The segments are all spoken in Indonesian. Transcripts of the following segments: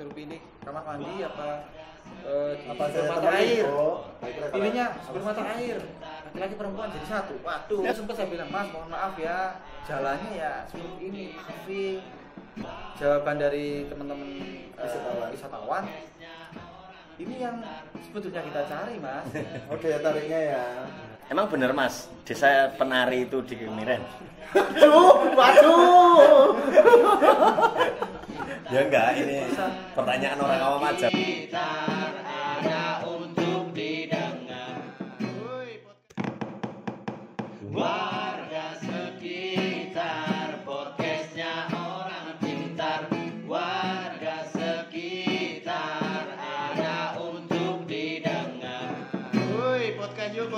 suruh pilih kamar mandi apa apa bermata air. Pilihnya bermata air. Laki-laki perempuan jadi satu. Waduh, sempat saya bilang, Mas, mohon maaf ya, jalannya ya seperti ini. Tapi jawaban dari teman-teman wisatawan, ini yang sebetulnya kita cari, Mas. Oh, daya tariknya ya. Emang bener Mas, desa penari itu di Kemiren? Waduh. Ya enggak, ini pertanyaan orang awam aja. Warga sekitar, podcastnya orang pintar. Warga sekitar, ada untuk didengar. Woi, podcast yuk.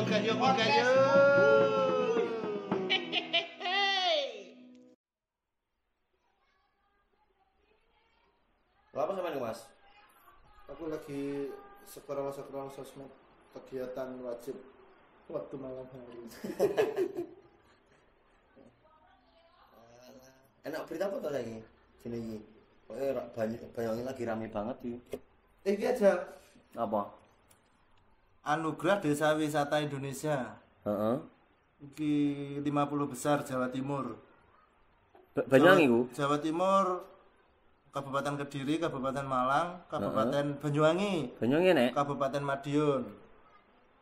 Apa sama nih Mas? Aku lagi scroll sosmed kegiatan wajib waktu malam hari. Enak berita apa tuh lagi? Sini iki. Bayangin lagi rame banget iki. Iki aja Apa? Anugerah Desa Wisata Indonesia. Heeh. Iki 50 besar Jawa Timur. Banyuwangi ku? Jawa Timur, Kabupaten Kediri, Kabupaten Malang, Kabupaten Banyuwangi, Nek. Kabupaten Madiun.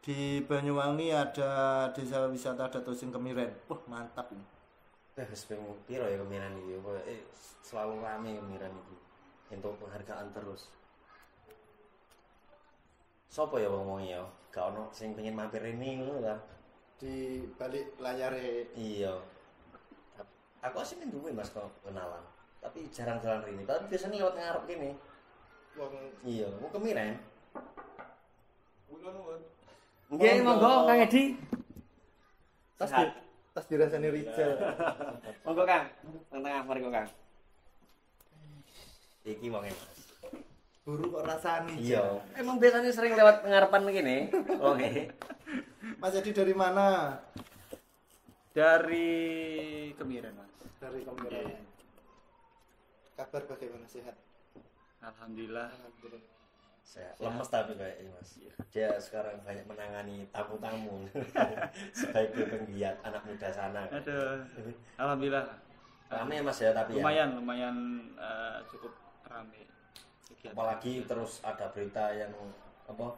Di Banyuwangi ada Desa Wisata Datosing Kemiren. Wah, mantap ini. Wis ping piro ya Kemiren iki? Selalu rame Kemiren iki. Entuk penghargaan terus. Sopo ya wong-wong ya? Gak ono sing pengen mampir ini ngono ta. Di balik layare. Iya. Aku sih duwe Mas kok kenalan. Tapi jarang jalan rini. Tapi biasanya lewat ngarep kene. Wong Iya, mau Kemiren. ulun. Nggih, monggo Kang Edi. Tas dirasani Rijal. Monggo Kang. Nang tengah mari kok Kang. Iki wonge Mas. Buru kok rasani. Iya. Emang biasanya sering lewat ngarepan kene. Oke. Mas Edi dari mana? Dari Kemiren, Mas. Dari Kemiren. Kabar bagaimana, sehat? Alhamdulillah. Saya lemes tapi kayak ini Mas. Dia sekarang banyak menangani tamu-tamu. Sebagai penggiat anak muda sana. Aduh. Alhamdulillah. Rame Mas ya tapi lumayan cukup rame. Apalagi terus ada berita yang apa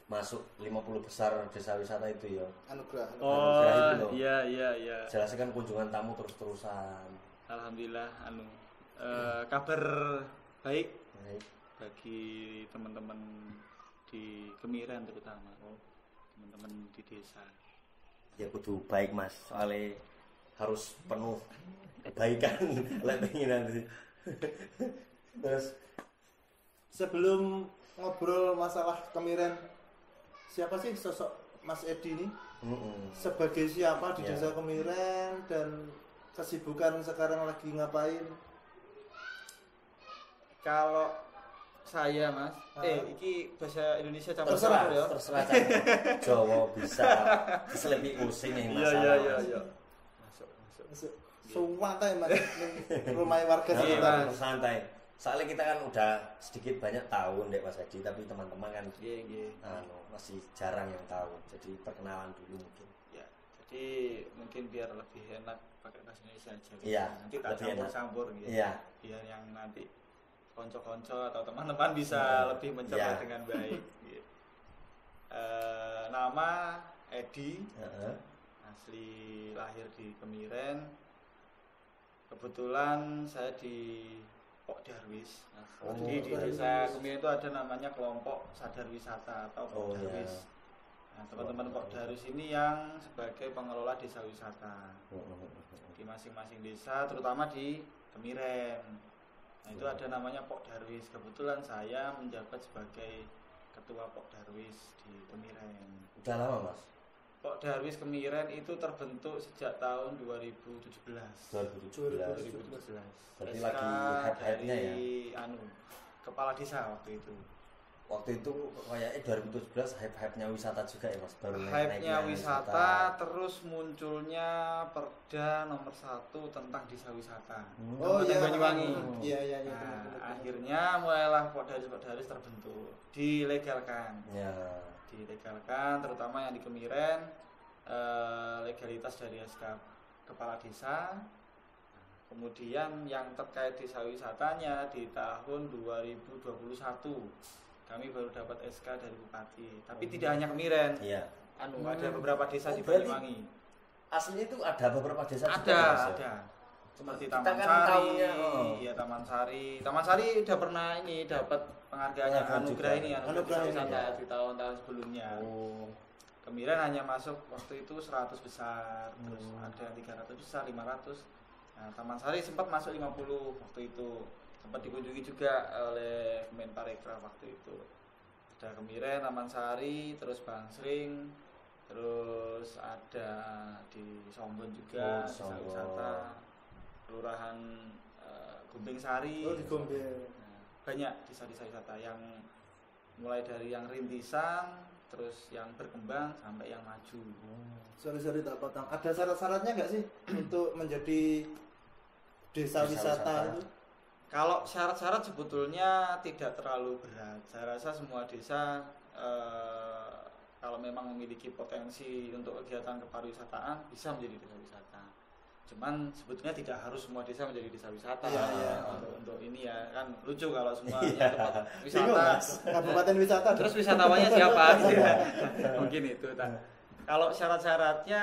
masuk 50 besar desa wisata itu ya. Anugerah. Oh iya. Jelaskan kunjungan tamu terus-terusan. Alhamdulillah kabar baik Baik. bagi teman-teman di Kemiren terutama. Teman-teman di desa. Ya kudu baik Mas, soalnya harus penuh kebaikan lek pengen nanti. Terus Sebelum ngobrol masalah Kemiren, siapa sih sosok Mas Edi ini? Sebagai siapa di Desa Kemiren dan kesibukan sekarang lagi ngapain? Kalau saya Mas, iki bahasa Indonesia campur terserah ya. Terserah Jawa bisa diselepi using nih Mas. Iya. Masuk. Santai Mas, rumah warga Iya, sekitar. Mas. Santai. Soalnya kita kan udah sedikit banyak tahu Dek Mas Edi, tapi teman-teman kan Iya. masih jarang yang tahu. Jadi perkenalan dulu mungkin. Ya, jadi mungkin biar lebih enak pakai bahasa Indonesia aja. Iya, Nanti tak lebih enak. campur-campur gitu. Iya. Biar yang nanti konco-konco atau teman-teman bisa lebih mencerna dengan baik. Gitu. Nama Edi, asli lahir di Kemiren. Kebetulan saya di Pok Darwis. Jadi di desa Kemiren itu ada namanya kelompok sadar wisata atau Pok Darwis. Nah, teman-teman Pok Darwis ini yang sebagai pengelola desa wisata di masing-masing desa, terutama di Kemiren. Nah, itu ada namanya Pok Darwis. Kebetulan saya menjabat sebagai ketua Pok Darwis di Kemiren. Udah lama Mas? Pok Darwis Kemiren itu terbentuk sejak tahun 2017. 2017. Berarti SK lagi head-headnya ya? dari kepala desa waktu itu. waktu itu kayaknya 2017 hype-nya wisata juga ya Mas, baru Hype-nya wisata, terus munculnya Perda nomor 1 tentang desa wisata. Oh iya, Banyuwangi. Iya. Nah, akhirnya mulailah Podharis terbentuk, dilegalkan. Ya. Dilegalkan, terutama yang di Kemiren, legalitas dari SK Kepala Desa. Kemudian yang terkait desa wisatanya di tahun 2021 kami baru dapat SK dari Bupati. Tapi tidak hanya Kemiren. Iya. Ada beberapa desa di berarti Banyuwangi. Aslinya itu ada beberapa desa juga Ada, Mas, ya? ada. Seperti Kita Taman kan Sari. taunya, Iya, Taman Sari. Taman Sari udah pernah dapat penghargaan anugerah juga. ini, Anugerah wisata ya. di tahun-tahun sebelumnya. Oh. Kemiren hanya masuk waktu itu 100 besar, terus ada yang 300 besar, 500. Nah, Taman Sari sempat masuk 50 waktu itu. Sempat dikunjungi juga oleh Kemenparekraf waktu itu. Ada Kemiren, Taman Sari, terus Bangsring, terus ada di Sombon juga, desa wisata, Kelurahan Gumbing Sari. Oh di Gombel. Nah, banyak desa-desa wisata yang mulai dari yang rintisan, terus yang berkembang sampai yang maju. Sorry tak potong. Ada syarat-syaratnya nggak sih untuk menjadi desa wisata itu? Kalau syarat-syarat sebetulnya tidak terlalu berat. Saya rasa semua desa kalau memang memiliki potensi untuk kegiatan kepariwisataan bisa menjadi desa wisata. Cuman sebetulnya tidak harus semua desa menjadi desa wisata. Untuk ini ya kan lucu kalau semuanya tempat wisata, Kabupaten wisata. terus wisatawannya siapa? Gitu ya. Mungkin itu. Kalau syarat-syaratnya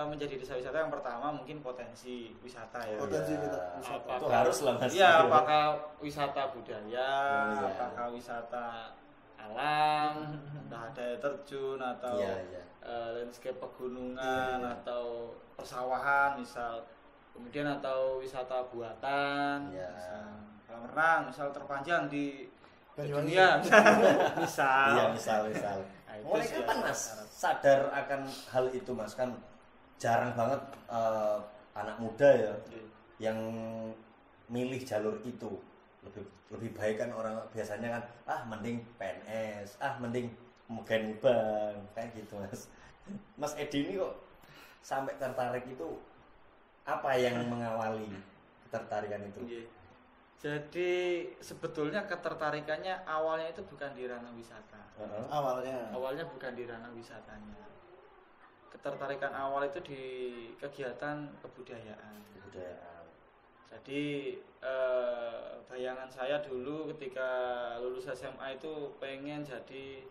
menjadi desa wisata yang pertama mungkin potensi wisata ya. Potensi wisata. Itu harus lah Mas. Iya, apakah wisata budaya, apakah wisata alam, entah ada air terjun atau landscape pegunungan atau persawahan misal. Kemudian atau wisata buatan, misal kolam renang, misal terpanjang di dunia, misal. Iya, misal. Mulai kapan Mas sadar akan hal itu Mas? Kan jarang banget anak muda ya yang milih jalur itu. Lebih baik kan orang biasanya kan mending PNS, mending megang bank kayak gitu Mas. Mas Edi ini kok sampai tertarik itu apa yang mengawali ketertarikan itu? Jadi sebetulnya ketertarikannya awalnya itu bukan di ranah wisata. Awalnya bukan di ranah wisatanya. Ketertarikan awal itu di kegiatan kebudayaan. Jadi bayangan saya dulu ketika lulus SMA itu pengen jadi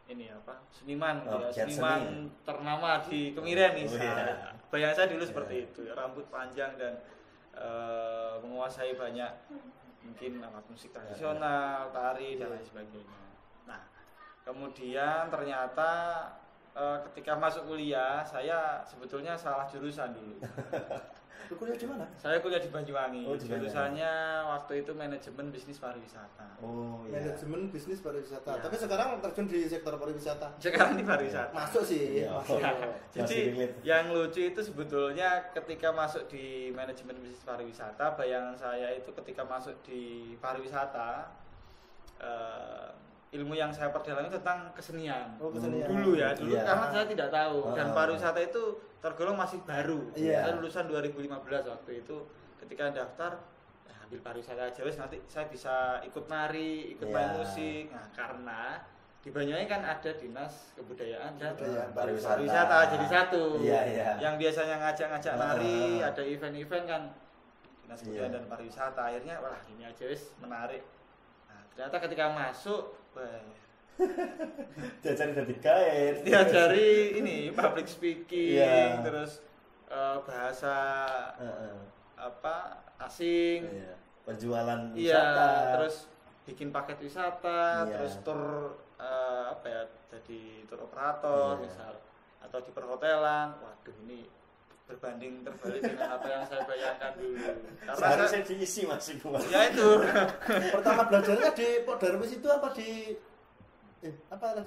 seniman, seniman ternama di Kemiren misalnya. Bayangan saya dulu seperti itu, rambut panjang dan menguasai banyak mungkin alat musik tradisional, tari dan lain sebagainya. Nah, kemudian ternyata ketika masuk kuliah saya sebetulnya salah jurusan dulu. Kuliah di mana? Saya kuliah di Banyuwangi. Jurusannya waktu itu manajemen bisnis pariwisata. Manajemen bisnis pariwisata. Tapi sekarang terjun di sektor pariwisata. Sekarang di pariwisata. Masuk sih. Jadi yang lucu itu sebetulnya ketika masuk di manajemen bisnis pariwisata, bayangan saya itu ketika masuk di pariwisata ilmu yang saya perdalami tentang kesenian. Kesenian. Dulu karena saya tidak tahu dan pariwisata itu tergolong masih baru. Saya lulusan 2015 waktu itu, ketika daftar ambil pariwisata aja wes, nanti saya bisa ikut nari, ikut main musik. Nah, karena di Banyuwangi kan ada Dinas Kebudayaan dan Pariwisata jadi satu. Yang biasanya ngajak-ngajak nari, ada event-event kan Dinas Kebudayaan dan Pariwisata. Akhirnya ini aja wes menarik. Nah, ternyata ketika masuk diajari dari guide, diajari ini public speaking, terus bahasa asing, penjualan wisata, terus bikin paket wisata, terus tur jadi tur operator misal, atau di perhotelan. Waduh, ini berbanding terbalik dengan apa yang saya bayangkan dulu. Karena harusnya diisi masih buat. Ya itu. Pertama belajarnya di Poddarwis itu apa di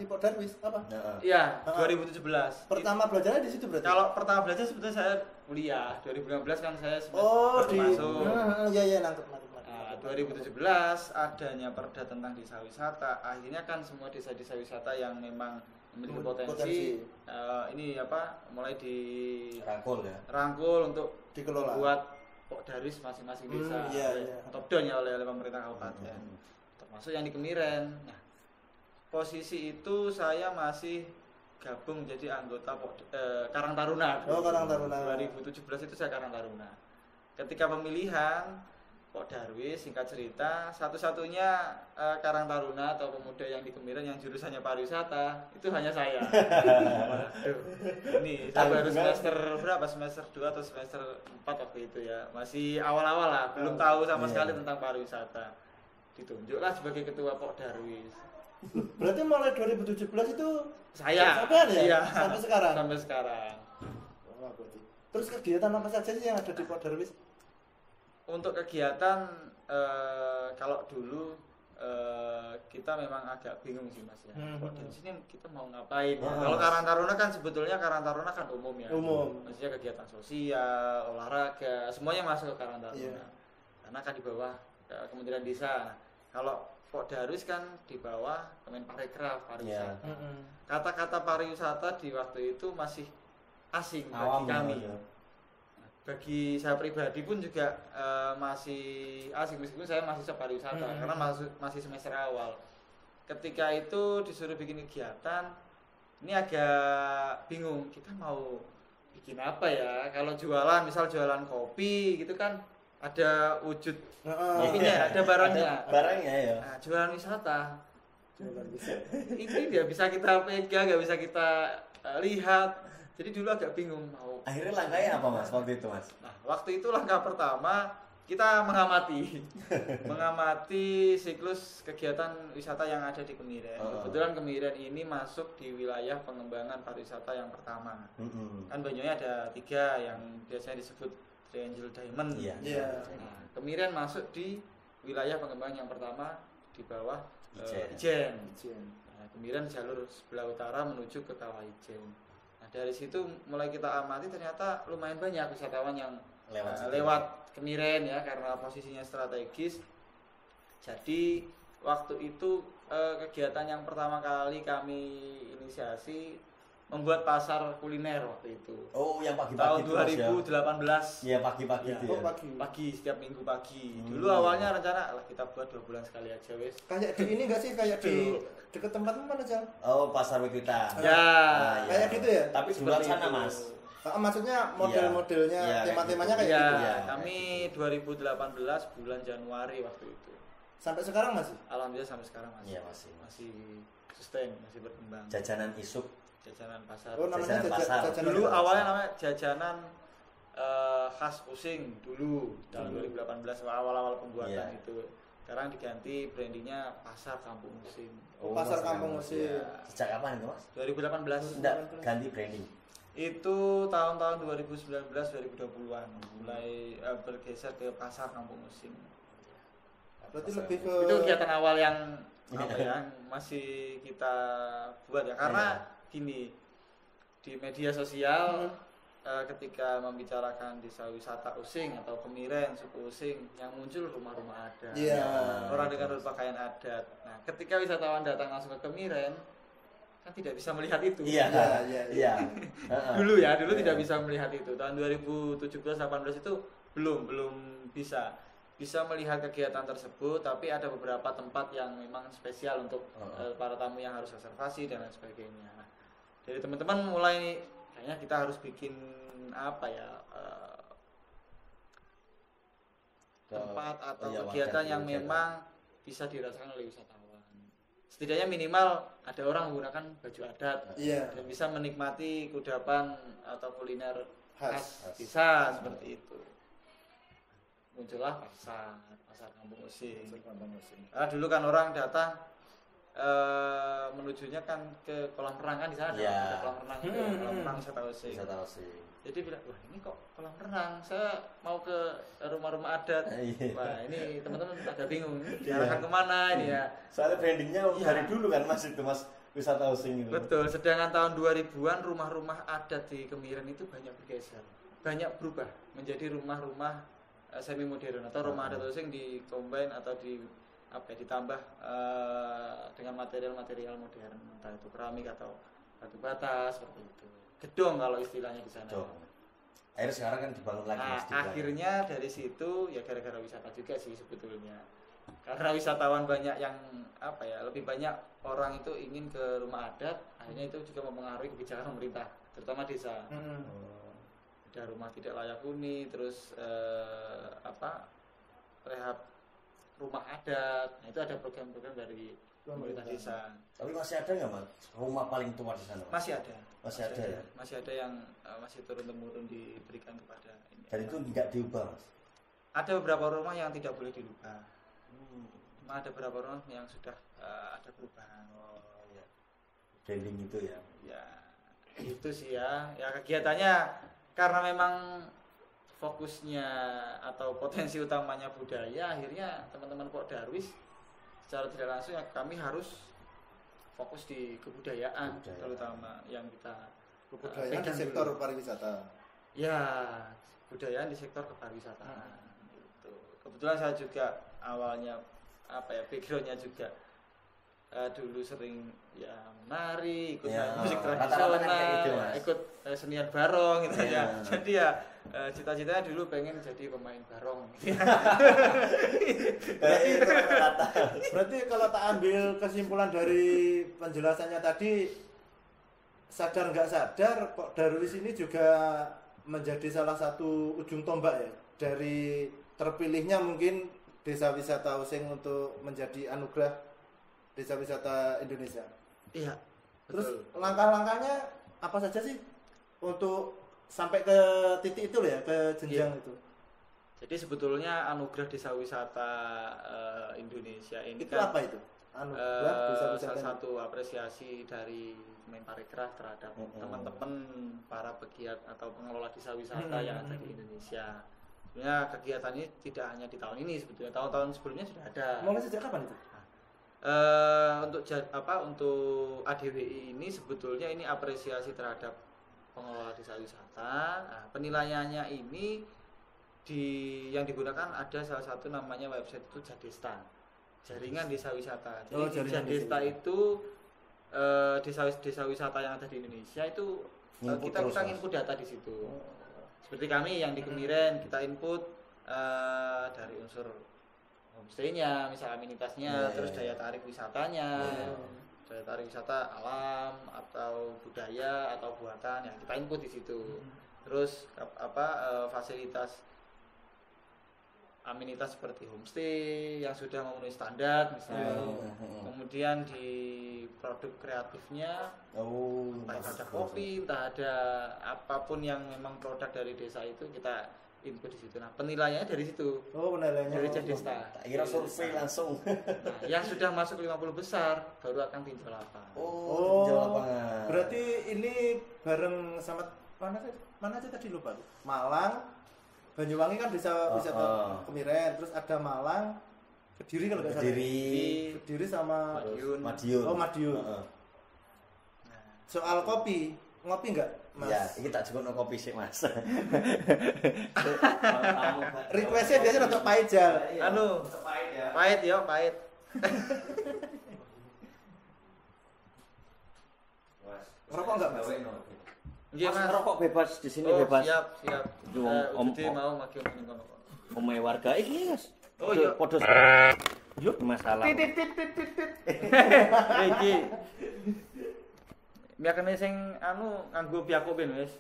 Poddarwis apa? Iya, 2017. Pertama belajarnya di situ berarti. Kalau pertama belajar sebetulnya saya kuliah 2015 kan saya sempat masuk. masuk. Iya nangkep. Nah, 2017 adanya perda tentang desa wisata, akhirnya kan semua desa-desa wisata yang memang memiliki potensi ini mulai dirangkul untuk dikelola, buat Pokdaris masing-masing desa, top down ya oleh pemerintah kabupaten, termasuk yang di Kemiren. Nah, posisi itu saya masih gabung jadi anggota Karang Taruna. Karang Taruna. 2017 itu saya Karang Taruna. Ketika pemilihan Pokdarwis, singkat cerita, satu-satunya Karang Taruna atau pemuda yang di Kemiren yang jurusannya pariwisata itu hanya saya. Ini saya baru semester berapa? Semester 2 atau semester 4 waktu itu ya. Masih awal-awal lah, belum tahu sama sekali tentang pariwisata. Ditunjuklah sebagai ketua Pokdarwis. Berarti mulai 2017 itu saya ya? Sampai sekarang. Sampai sekarang. Oh, berarti. Terus kegiatan apa saja sih yang ada di Pokdarwis? Untuk kegiatan kalau dulu kita memang agak bingung sih Mas ya. Kok di sini kita mau ngapain? Ya? Kalau Karang Taruna kan sebetulnya Karang Taruna kan umum ya. Maksudnya kegiatan sosial, olahraga, semuanya masuk ke Karang Taruna. Karena kan di bawah Kementerian Desa. Kalau Pokdarwis kan di bawah Kemenparekraf pariwisata. Kata-kata pariwisata di waktu itu masih asing bagi kami. Bagi saya pribadi pun juga masih asing meskipun saya masih pariwisata karena masih semester awal. Ketika itu disuruh bikin kegiatan, ini agak bingung kita mau bikin apa ya. Kalau jualan, misal jualan kopi gitu kan ada wujud kopinya, ada barangnya ya. Nah, jualan wisata ini nggak bisa kita pegang, nggak bisa kita lihat. Jadi dulu agak bingung mau. Akhirnya langkahnya apa Mas waktu itu Mas? Nah, waktu itu langkah pertama kita mengamati siklus kegiatan wisata yang ada di Kemiren. Kebetulan Kemiren ini masuk di wilayah pengembangan pariwisata yang pertama. Kan Banyuwangi ada 3 yang biasanya disebut Triangle Diamond. Nah, Kemiren masuk di wilayah pengembangan yang pertama di bawah Ijen. Nah, Kemiren jalur sebelah utara menuju ke Kawah Ijen. Dari situ mulai kita amati ternyata lumayan banyak wisatawan yang lewat Kemiren ya karena posisinya strategis. Jadi waktu itu kegiatan yang pertama kali kami inisiasi membuat pasar kuliner waktu itu. Oh, yang pagi-pagi tahun 2018. Iya, pagi-pagi itu ya. Pagi, setiap minggu pagi. Dulu awalnya rencana kita buat 2 bulan sekali aja wes. Kayak di ini enggak sih kayak di dekat tempat mana Jal? Oh, Pasar Wekita. Ya. Kayak gitu ya? Tapi di luar sana Mas. Maksudnya model-modelnya, tema-temanya kayak gitu ya? Kami 2018 bulan Januari waktu itu. Sampai sekarang masih? Alhamdulillah sampai sekarang masih. Iya, masih sustain, masih berkembang. Jajanan isuk, jajanan pasar. Oh, namanya jajanan dulu awalnya namanya jajanan khas Using dulu tahun 2018 awal-awal pembuatan itu. Sekarang diganti brandingnya Pasar Kampung Using. Pasar Kampung Using. Sejak kapan itu Mas? 2018. Enggak, ganti branding. Itu tahun-tahun 2019 2020-an mulai bergeser ke Pasar Kampung Using. Berarti lebih ke itu kegiatan awal yang masih kita buat ya karena gini di media sosial ketika membicarakan desa wisata Using atau Kemiren suku Using yang muncul rumah-rumah adat, orang dengan berpakaian adat. Nah, ketika wisatawan datang langsung ke Kemiren kan tidak bisa melihat itu. Dulu tidak bisa melihat itu. Tahun 2017-18 itu belum bisa melihat kegiatan tersebut, tapi ada beberapa tempat yang memang spesial untuk para tamu yang harus reservasi dan lain sebagainya. Nah, dari teman-teman mulai kayaknya kita harus bikin tempat atau kegiatan yang memang bisa dirasakan oleh wisatawan. Setidaknya minimal ada orang menggunakan baju adat dan bisa menikmati kudapan atau kuliner khas desa seperti itu. Muncullah pasar Kampung Using. Karena dulu kan orang datang menujunya kan ke kolam renang kan di sana ada kolam renang itu, kolam renang wisata Using. Jadi bilang, wah ini kok kolam renang, saya mau ke rumah-rumah adat. Wah ini teman-teman agak bingung, diarahkan kemana ini ya. Soalnya brandingnya dari dulu kan Mas itu Mas wisata Using itu. Betul, sedangkan tahun 2000-an rumah-rumah adat di Kemiren itu banyak bergeser, banyak berubah menjadi rumah-rumah semi modern atau rumah adat sing di combine atau di ditambah dengan material-material modern, entah itu keramik atau batu bata seperti itu. Gedong kalau istilahnya di sana. Akhirnya sekarang kan dibangun lagi. Akhirnya dari situ ya gara-gara wisata juga sih sebetulnya. Karena wisatawan banyak yang lebih banyak orang itu ingin ke rumah adat, akhirnya itu juga mempengaruhi kebijakan pemerintah, terutama desa. Ada rumah tidak layak huni, terus rehab rumah adat. Nah, itu ada program-program dari pemerintah desa. Tapi masih ada nggak Mas rumah paling tua di sana? Masih ada. Masih ada ya. Masih ada yang masih turun-temurun diberikan kepada ini. Dan itu nggak diubah Mas? Ada beberapa rumah yang tidak boleh dirubah. Cuma ada beberapa rumah yang sudah ada perubahan. Ya. Branding itu ya. Ya, itu sih ya. Ya kegiatannya karena memang fokusnya atau potensi utamanya budaya, akhirnya teman-teman Pok Darwis secara tidak langsung ya kami harus fokus di kebudayaan terutama yang kita kebudayaan di sektor pariwisata. Ya, kebudayaan di sektor kepariwisataan. Gitu. Kebetulan saya juga awalnya backgroundnya juga dulu sering ya menari, ikut musik tradisional, ikut senian barong gitu ya. Jadi ya cita-citanya dulu pengen jadi pemain barong. Berarti kalau tak ambil kesimpulan dari penjelasannya tadi, sadar nggak sadar Pok Darwis ini juga menjadi salah satu ujung tombak ya dari terpilihnya mungkin desa wisata Osing untuk menjadi anugerah desa wisata Indonesia. Iya. Terus langkah-langkahnya apa saja sih untuk sampai ke titik itu ya, ke jenjang itu? Jadi sebetulnya anugerah desa wisata Indonesia ini itu kan apa itu? Anugerah desa wisata salah satu apresiasi dari Kemenparekraf terhadap teman-teman para pegiat atau pengelola desa wisata yang ada di Indonesia. Sebenarnya kegiatan ini tidak hanya di tahun ini, sebetulnya tahun-tahun sebelumnya sudah ada. Mulai sejak kapan itu? Untuk ADWI ini sebetulnya ini apresiasi terhadap pengelola desa wisata. Nah, penilaiannya ini yang digunakan ada salah satu namanya website itu Jadesta, jaringan desa wisata. Jadi Jadesta itu desa wisata yang ada di Indonesia itu kita input data di situ. Seperti kami yang di Kemiren kita input dari unsur homestay-nya, misalnya amenitasnya, terus daya tarik wisatanya, daya tarik wisata alam atau budaya atau buatan yang kita input di situ. Terus fasilitas amenitas seperti homestay yang sudah memenuhi standar misalnya. Kemudian di produk kreatifnya entah ada kopi, entah ada apapun yang memang produk dari desa itu kita input di situ. Nah, penilaiannya dari situ. Penilaiannya dari Jadesta. Tak kira survei langsung. Nah, yang sudah masuk 50 besar baru akan tinjau lapangan. Tinjau lapangan. Berarti ini bareng sama mana aja tadi lupa. Malang, Banyuwangi kan desa wisata Kemiren, terus ada Malang, Kediri kalau nggak salah. Kediri sama Madiun. Madiun. Soal kopi, ngopi nggak, Mas? Ya, ini tak cukup kopi sih, Mas. Requestnya biasanya untuk pahit aja. Pahit ya. Pahit ya, pahit. Ngerokok nggak, Mas? Iya, Mas. Rokok bebas di sini bebas. Siap. Om mau maki ngono. Omahe warga iki, Mas. Oh iya. Podo. Yuk, masalah. Iki. Miakane sing nganggo biako ben wis.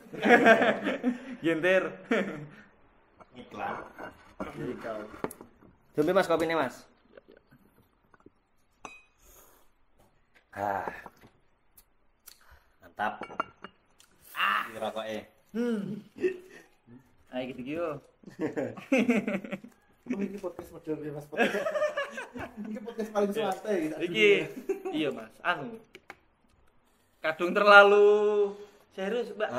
Yentir. Iklan. Ikal. Jombe Mas kopine, Mas. Mantap. Iki rokoke. Ayo gitu yo. Ini podcast model ya, Mas. Ini podcast paling santai gitu. Iki iya, Mas. Kadung terlalu serius, Mbak.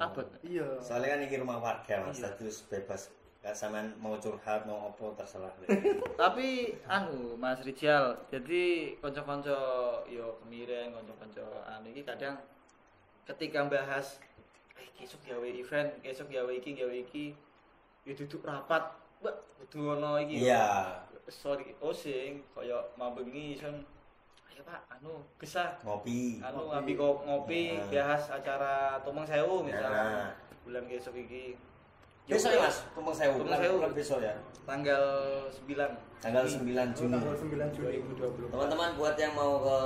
Abot. Iya. Soalnya kan ini rumah warga, Mas. Terus bebas. Gak sampean mau curhat, mau apa terserah. Tapi Mas Rijal, jadi kanca-kanca yo Kemiren, kanca-kanca iki kadang ketika bahas besok gawe event, besok gawe iki, ya duduk rapat Mbak, kudu ono iki. Iya. Sorry, sing kaya mau bengi isen ayo Pak, gesah Ngopi. ngambi ngopi bahas acara Tumpeng Sewu misalnya. Bulan besok iki. Besok ya Mas, Tumpeng Sewu. Bulan besok ya. Tanggal 9. Tanggal 9 Juni. Tanggal 9 Juni 2020. Teman-teman buat yang mau ke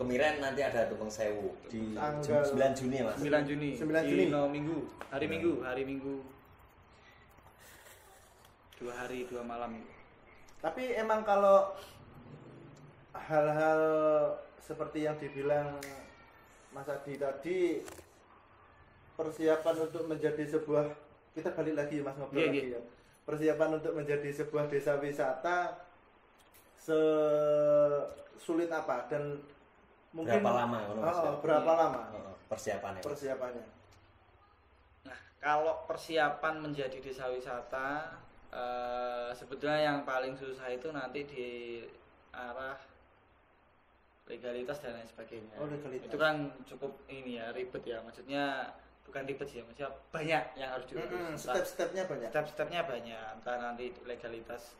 Kemiren nanti ada Tumpeng Sewu di Tanggal 9 Juni ya Mas. 9 Juni. 9 Juni. Minggu. Hari Minggu. 2 hari 2 malam. Tapi emang kalau hal-hal seperti yang dibilang Mas Adi tadi, persiapan untuk menjadi sebuah, kita balik lagi Mas ngobrol lagi ya. Persiapan untuk menjadi sebuah desa wisata sesulit apa dan mungkin berapa lama berapa lama persiapannya? Nah, kalau persiapan menjadi desa wisata sebetulnya yang paling susah itu nanti di arah legalitas dan lain sebagainya. Legalitas. Itu kan cukup ini ya, ribet ya. Maksudnya bukan ribet sih, maksudnya banyak yang harus diurus. Step-stepnya banyak. Step-stepnya banyak. Entah nanti legalitas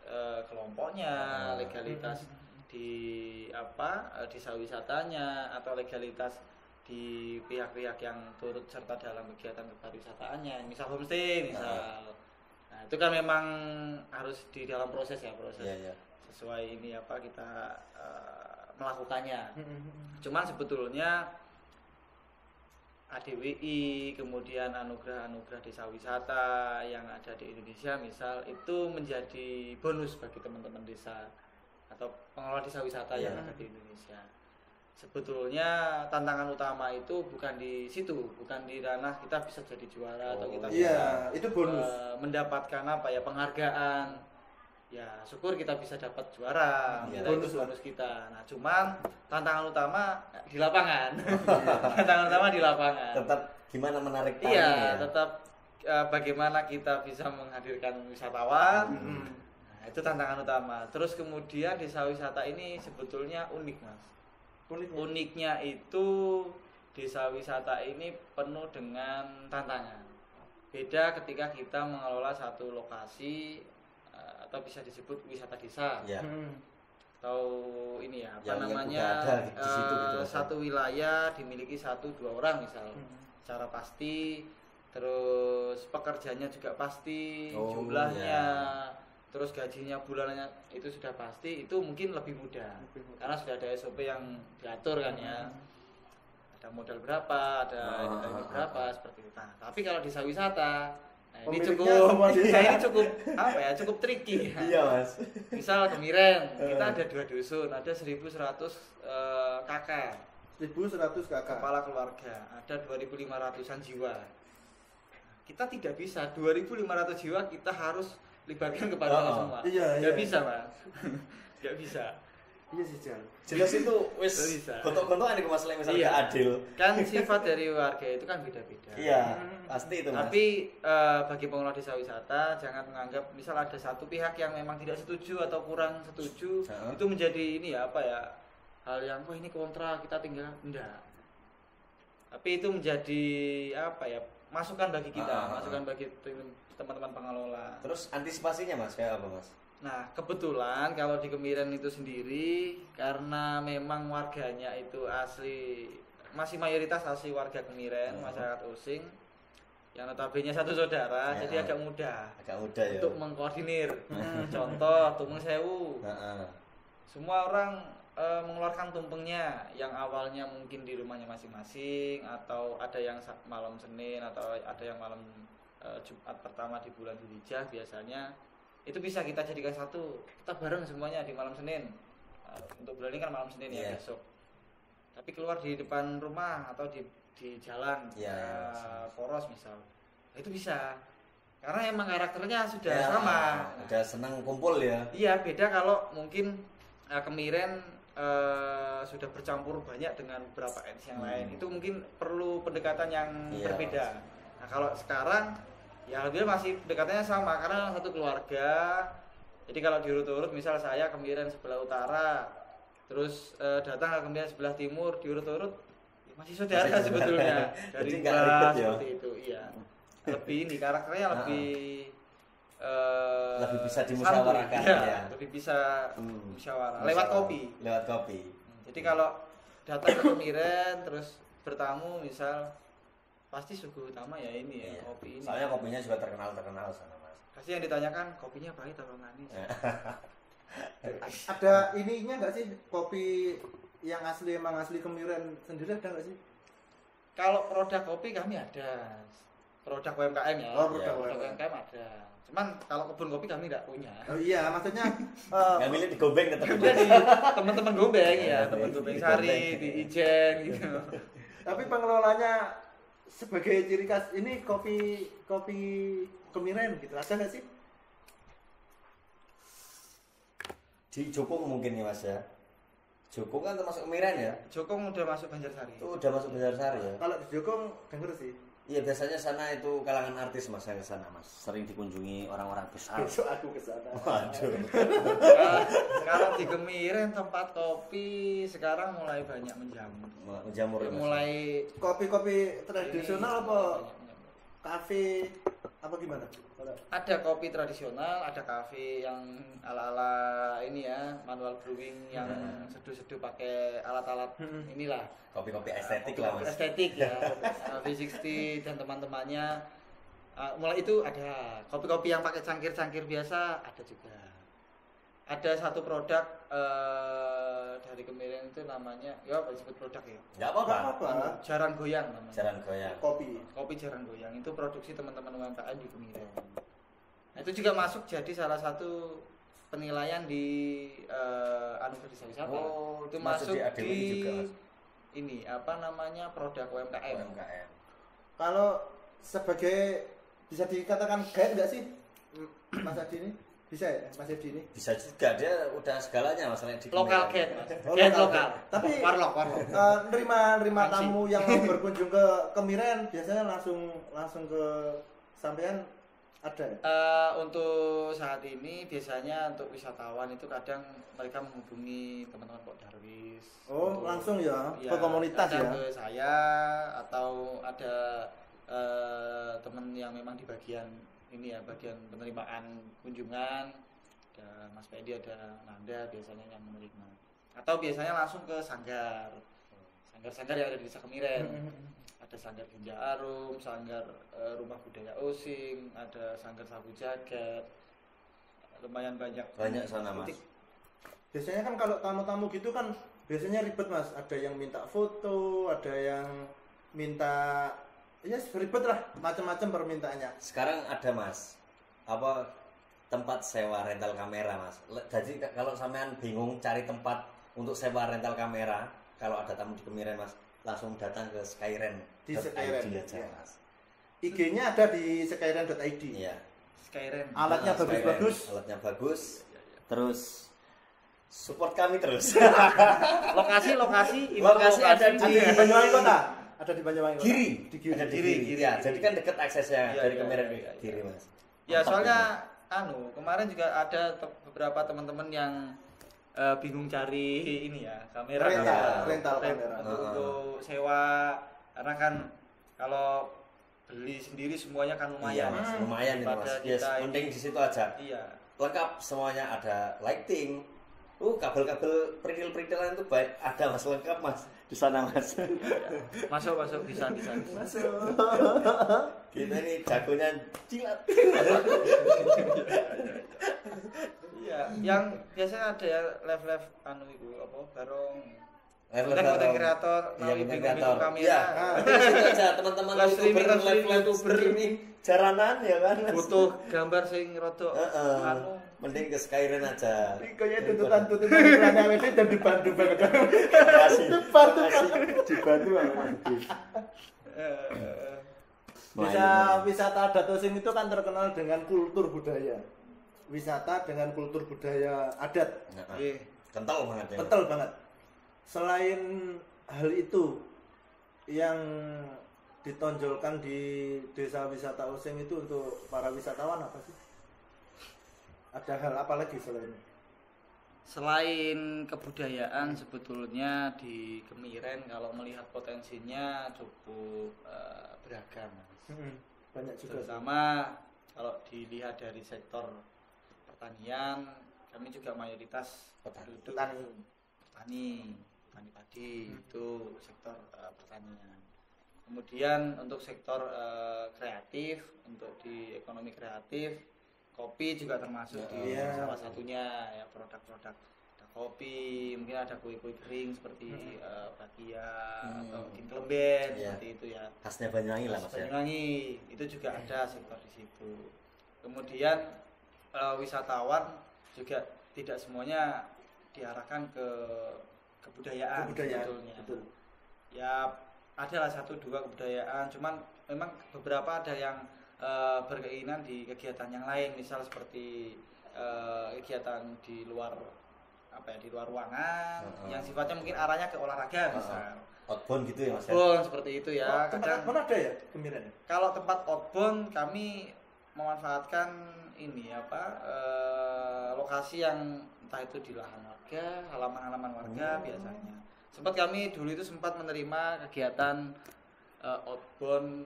kelompoknya, legalitas di desa wisatanya, atau legalitas di pihak-pihak yang turut serta dalam kegiatan kepariwisataannya, misal homestay Nah, itu kan memang harus di dalam proses sesuai ini kita melakukannya. Cuman sebetulnya ADWI, kemudian anugerah-anugerah desa wisata yang ada di Indonesia misal, itu menjadi bonus bagi teman-teman desa atau pengelola desa wisata yang ada di Indonesia. Sebetulnya tantangan utama itu bukan di situ, bukan di ranah kita bisa jadi juara atau kita bisa itu bonus. Mendapatkan penghargaan. Ya, syukur kita bisa dapat juara. Itu bonus kita. Nah, cuman tantangan utama di lapangan. Tantangan utama di lapangan. Tetap gimana menarik tamu tetap bagaimana kita bisa menghadirkan wisatawan. Nah, itu tantangan utama. Terus kemudian desa wisata ini sebetulnya unik, Mas. Uniknya itu desa wisata ini penuh dengan tantangan. Beda ketika kita mengelola satu lokasi atau bisa disebut wisata desa. Atau ini satu wilayah dimiliki 1-2 orang misal. Secara pasti, terus pekerjanya juga pasti, jumlahnya, terus gajinya bulanannya itu sudah pasti, itu mungkin lebih mudah karena sudah ada SOP yang diatur kan ya, ada modal berapa, ada ini berapa seperti itu. Nah, tapi kalau desa wisata, ini cukup tricky. Iya Mas. Misal Kemiren kita ada 2 dusun, ada 1.100 kakak, 1.100 kakak kepala keluarga, ada 2.500-an jiwa. Kita tidak bisa 2.500 jiwa kita harus libatkan kepada semua. Nggak bisa, Mas. Nggak bisa. Iya sih, Jan. Jelas itu wis gontok-gontokan iku Mas misalnya adil. Kan sifat dari warga itu kan beda-beda. Iya, pasti itu Mas. Tapi bagi pengelola desa wisata jangan menganggap misal ada satu pihak yang memang tidak setuju atau kurang setuju, itu menjadi hal yang ini kontra, kita tinggal enggak. Tapi itu menjadi masukan bagi kita, masukan bagi teman-teman pengelola. Terus antisipasinya Mas kayak apa Mas? Nah, kebetulan kalau di Kemiren itu sendiri karena memang warganya itu masih mayoritas asli warga Kemiren, masyarakat Osing yang notabene satu saudara, jadi agak mudah untuk mengkoordinir. Contoh Tumpeng Sewu. Semua orang mengeluarkan tumpengnya yang awalnya mungkin di rumahnya masing-masing, atau ada yang malam Senin atau ada yang malam Jumat pertama di bulan Dzulhijjah biasanya itu bisa kita jadikan satu, kita bareng semuanya di malam Senin. Untuk bulan ini kan malam Senin ya besok. Tapi keluar di depan rumah atau di jalan poros misal, itu bisa. Karena emang karakternya sudah sama. Udah senang kumpul ya. Iya, beda kalau mungkin Kemiren sudah bercampur banyak dengan beberapa etnis yang lain. Itu mungkin perlu pendekatan yang berbeda. Nah, kalau sekarang ya lebih masih pendekatannya sama karena satu keluarga. Jadi kalau diurut-urut misal saya Kemiren sebelah utara, terus datang ke Kemiren sebelah timur, diurut-urut masih saudara sebetulnya. Dari ribet ya. Seperti itu, iya. Lebih ini karakternya lebih lebih bisa dimusyawarahkan ya. Lebih bisa musyawarah lewat kopi. Lewat kopi. Jadi kalau datang ke Kemiren terus bertamu misal pasti suguh utama ya ini ya, kopi ini. Soalnya kopinya juga terkenal sana Mas. Pasti yang ditanyakan kopinya pahit atau manis. Ada ininya nggak sih kopi yang asli emang asli Kemiren sendiri ada nggak sih? Kalau produk kopi kami ada. Produk UMKM ya. Oh, produk UMKM ada. Cuman kalau kebun kopi kami tidak punya. Oh iya, maksudnya Nggak milih di Gombeng tetap. Udah di teman-teman Gombeng ya, teman Gombeng Sari, di Ijen gitu. tapi pengelolanya sebagai ciri khas ini kopi Kemiren gitu. Ada nggak sih? Di Jokong mungkin nih Mas ya. Jokong kan termasuk Kemiren ya. Jokong udah masuk Banjarsari. Itu udah masuk Banjarsari ya. Kalau di Jokong denger sih. Iya biasanya sana itu kalangan artis Mas yang ke sana Mas. Sering dikunjungi orang-orang besar. Besok aku ke sana. Waduh. Kalau di Kemiren tempat kopi sekarang mulai banyak menjamur. Menjamur ya, Mas. Mulai Kopi-kopi tradisional apa banyak menjamur. kafe apa gimana? Ada kopi tradisional, ada kafe yang ala-ala ini ya, manual brewing yang seduh-seduh pakai alat-alat inilah. Kopi-kopi estetik lah Mas. Estetik ya, V60 dan teman-temannya. Mulai itu ada kopi-kopi yang pakai cangkir-cangkir biasa ada juga. Ada satu produk dari Kemiren itu namanya, ya apa disebut produk ya? Enggak apa-apa. Jarang goyang namanya. Jalan goyang. Kopi Jarang goyang itu produksi teman-teman UMKM di Kemiren. Nah, itu juga masuk jadi salah satu penilaian di Anugerah Desa Wisata. Oh, itu masuk masuk di ADWI di juga, Mas. ini apa namanya produk UMKM. Kalau sebagai bisa dikatakan guide nggak sih Mas Adi ini? Bisa ya Mas Adi ini? Bisa juga, dia udah segalanya masalahnya di Lokal Kemiren. guide, Mas. Oh, Guide lokal. lokal. Tapi warlock. nerima Langsing. tamu yang mau berkunjung ke Kemiren biasanya langsung ke sampean ada ya? Untuk saat ini biasanya untuk wisatawan itu kadang mereka menghubungi teman-teman Pok Darwis. Oh, Untuk- langsung ya, ya, ke komunitas kadang ya. ke saya atau ada teman yang memang di bagian ini ya, bagian penerimaan kunjungan. Ada Mas Pedi, ada Nanda biasanya yang menerima. Atau biasanya langsung ke sanggar yang ada di Desa Kemiren. Ada sanggar Genja Arum, sanggar Rumah Budaya Osing, ada sanggar Sabu Jagat. Lumayan banyak. Banyak sana Mas. Biasanya kan kalau tamu-tamu gitu kan biasanya ribet Mas. Ada yang minta foto, ada yang minta ya ribet lah, macam-macam permintaannya. Sekarang ada Mas, apa tempat sewa rental kamera Mas. Jadi kalau sampean bingung cari tempat untuk sewa rental kamera, kalau ada tamu di Kemiren Mas, langsung datang ke Skyren Di Skyren aja ya. Mas. IG-nya ada di skyren.id. Iya. Skyren. Alatnya Skyren. bagus-bagus. Alatnya bagus. Terus support kami terus. Lokasi Lokasi ada Ada di Banyuwangi Kota. Ada di Banyuwangi Kota. Giri. Di Giri. Ada di Giri. Giri. Ya, jadi kan dekat aksesnya Iya, dari iya, Kemiren iya, ke iya. Giri Mas. Ya Mantap, soalnya kemarin juga ada beberapa teman-teman yang bingung cari ini ya kamera Rental kamera. untuk sewa, karena kan kalau beli sendiri semuanya kan Iya, lumayan. Mas. Lumayan itu Pada Mas. Yes, kita mending ini- di situ aja. Iya. Lengkap semuanya, ada lighting. Kabel-kabel perintil-perintilan itu baik, ada Mas, lengkap Mas di sana Mas. Masuk bisa. Kita ini jagonya jilat. Iya, yang biasanya ada ya live anu itu apa bareng Level konten kreator, iya, nawi konten bingung-bingung kreator. kamera. Iya, di situ aja teman-teman Live streaming, live YouTuber. streaming jaranan ya kan. Mas? Butuh gambar sing rodok Heeh. anu. Mending ke Skyren aja. Kayak tuntutan iklan WD dan dibantu banget. Makasih. Dibantu Dibantu sama Mas. Wisata Datosing itu kan terkenal dengan kultur budaya. Wisata dengan kultur budaya adat. Iya. Kental banget ya. Betul banget. Selain hal itu yang ditonjolkan di Desa Wisata Osing itu untuk para wisatawan apa sih? Ada hal apa lagi selain itu? Selain kebudayaan sebetulnya di Kemiren kalau melihat potensinya cukup beragam. Banyak juga. Terutama Kalau dilihat dari sektor pertanian, kami juga mayoritas petani padi itu sektor pertanian. Kemudian untuk sektor kreatif, untuk di ekonomi kreatif, kopi juga termasuk di salah satunya ya, produk-produk ada kopi, mungkin ada kue-kue kering seperti bakia atau kintleben seperti itu ya. Khasnya Banyuwangi lah Mas ya. Banyuwangi itu juga ada sektor di situ. Kemudian wisatawan juga tidak semuanya diarahkan ke kebudayaan sebetulnya. Betul. Ya adalah 1-2 kebudayaan, cuman memang beberapa ada yang berkeinginan di kegiatan yang lain, misal seperti kegiatan di luar di luar ruangan yang sifatnya mungkin arahnya ke olahraga misal. Outbound gitu ya Mas ya. Outbound seperti itu ya. Tempat outbound ada ya Kemiren? Kalau tempat outbound kami memanfaatkan ini lokasi yang entah itu di lahan warga, halaman-halaman warga biasanya. Sempat kami dulu itu menerima kegiatan outbound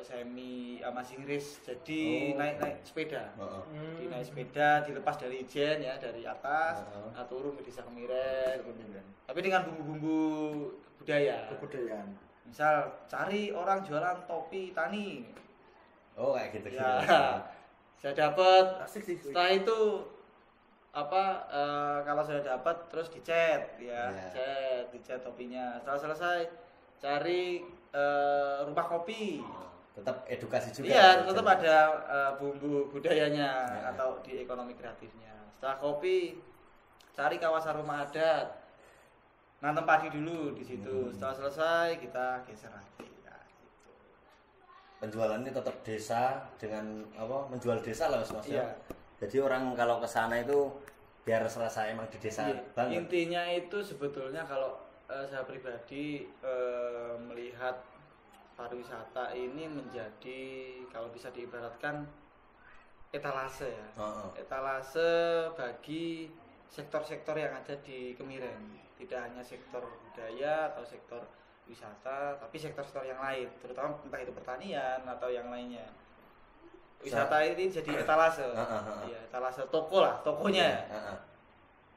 semi Amazing Race, jadi naik sepeda, naik sepeda dilepas dari Ijen ya, dari atas turun ke desa Kemiren, tapi dengan bumbu-bumbu kebudayaan. Misal cari orang jualan topi tani, kayak gitu ya, saya dapat. Setelah itu kalau saya dapat terus dicat ya, dicat topinya. Setelah selesai cari rumah kopi. Tetap edukasi juga. Iya, tetap ada bumbu budayanya atau di ekonomi kreatifnya. Setelah kopi, cari kawasan rumah adat, nanam padi dulu di situ. Setelah selesai kita geser lagi. Ya, gitu. Penjualannya tetap desa dengan menjual desa lah Mas ya. Iya. Jadi orang kalau ke sana itu biar serasa emang di desa banget. Intinya itu sebetulnya kalau saya pribadi melihat pariwisata ini menjadi, kalau bisa diibaratkan, etalase ya. Etalase bagi sektor-sektor yang ada di Kemiren. Tidak hanya sektor budaya atau sektor wisata, tapi sektor-sektor yang lain, terutama entah itu pertanian atau yang lainnya. Wisata ini jadi etalase. Ya, etalase tokonya.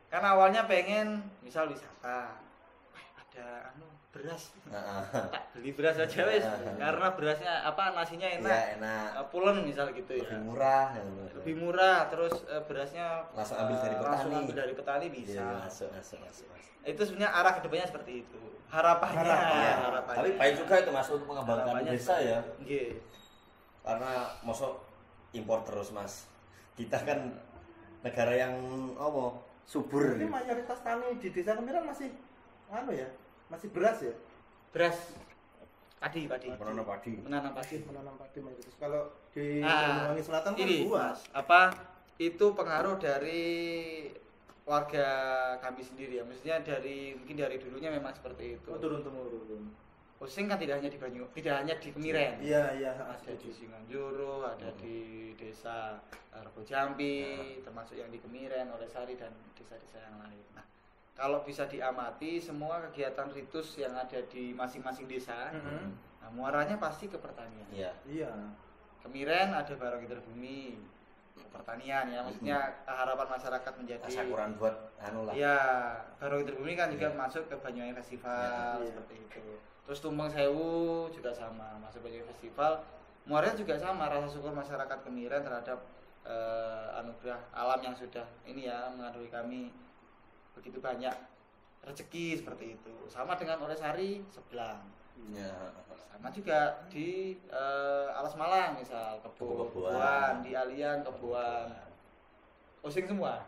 Karena awalnya pengen misal wisata, ada beras, tak beli beras aja wes, karena berasnya nasinya enak, pulen misal gitu ya, lebih murah, terus berasnya langsung ambil dari petani, bisa. Masuk. Itu sebenarnya arah kedepannya seperti itu, harapannya. Tapi baik juga itu Mas untuk mengembangkan desa ya. Karena masuk impor terus Mas, kita kan negara yang subur. Jadi mayoritas tani di desa Kemiren masih masih beras ya? Beras. Padi. Menanam padi mayoritas. Kalau di Banyuwangi Selatan kan buah. Itu pengaruh dari warga kami sendiri ya. Maksudnya mungkin dari dulunya memang seperti itu. Turun-temurun. Osing kan tidak hanya di Kemiren. Iya. Ada di Singonjuru, ada di desa Rebo Jambi, termasuk yang di Kemiren, Olesari dan desa-desa yang lain. Nah, kalau bisa diamati semua kegiatan ritus yang ada di masing-masing desa, nah, muaranya pasti ke pertanian. Iya. Kemiren ada Barokah Bumi, pertanian ya, maksudnya harapan masyarakat menjadi tasakuran buat lah. Iya, Barokah Bumi kan juga masuk ke Banyuwangi Festival seperti itu. Terus Tumpeng Sewu juga sama, masuk Banyuwangi Festival. Muaranya juga sama, rasa syukur masyarakat Kemiren terhadap anugerah alam yang sudah menganugerahkan kami begitu banyak rezeki seperti itu. Sama dengan Olesari Sebelang. Sama juga di Alas Malang misal kebun, di Alian kebun. Osing semua.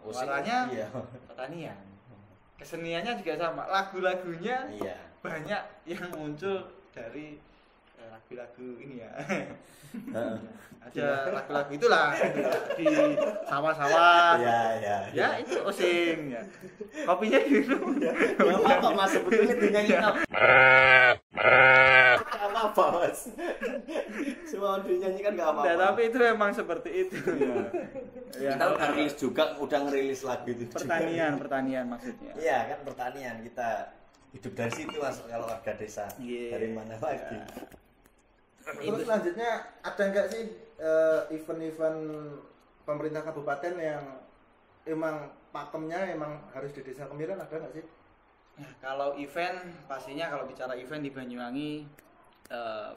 Warnanya pertanian. Keseniannya juga sama. Lagu-lagunya banyak yang muncul dari lagu-lagu ini ya. Ada lagu-lagu itulah di sawah-sawah. Ya itu Osing ya. Kopinya minum. Apa Mas sebetulnya dinyanyiin apa Mas? Semua dinyanyikan enggak apa-apa. Tapi itu memang seperti itu. Kita udah rilis juga, udah ngerilis lagu itu. Pertanian maksudnya. Iya kan pertanian, kita hidup dari situ Mas kalau warga desa. Dari mana lagi? Terus selanjutnya ada nggak sih event-event pemerintah kabupaten yang emang pakemnya emang harus di Desa Kemiren, ada nggak sih? Nah, kalau event pastinya kalau bicara event di Banyuwangi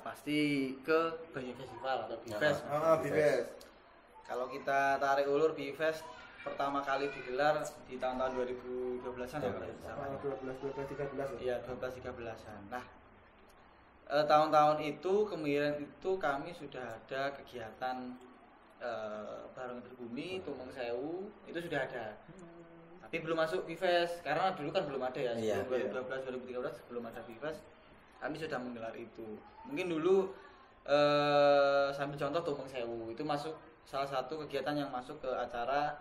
pasti ke Banyu Festival atau Bifest. Bifest. Kalau kita tarik ulur Bifest pertama kali digelar di tahun-tahun 2012-an ya kalau tidak salah. 12, 13 Iya, 12-13-an. Nah, tahun-tahun itu Kemiren itu kami sudah ada kegiatan bareng berbumi, Tumpeng Sewu itu sudah ada. Tapi belum masuk Bifest karena dulu kan belum ada ya. Sebelum 2012 2013 sebelum ada Bifest kami sudah menggelar itu. Mungkin dulu sambil contoh Tumpeng Sewu itu masuk salah satu kegiatan yang masuk ke acara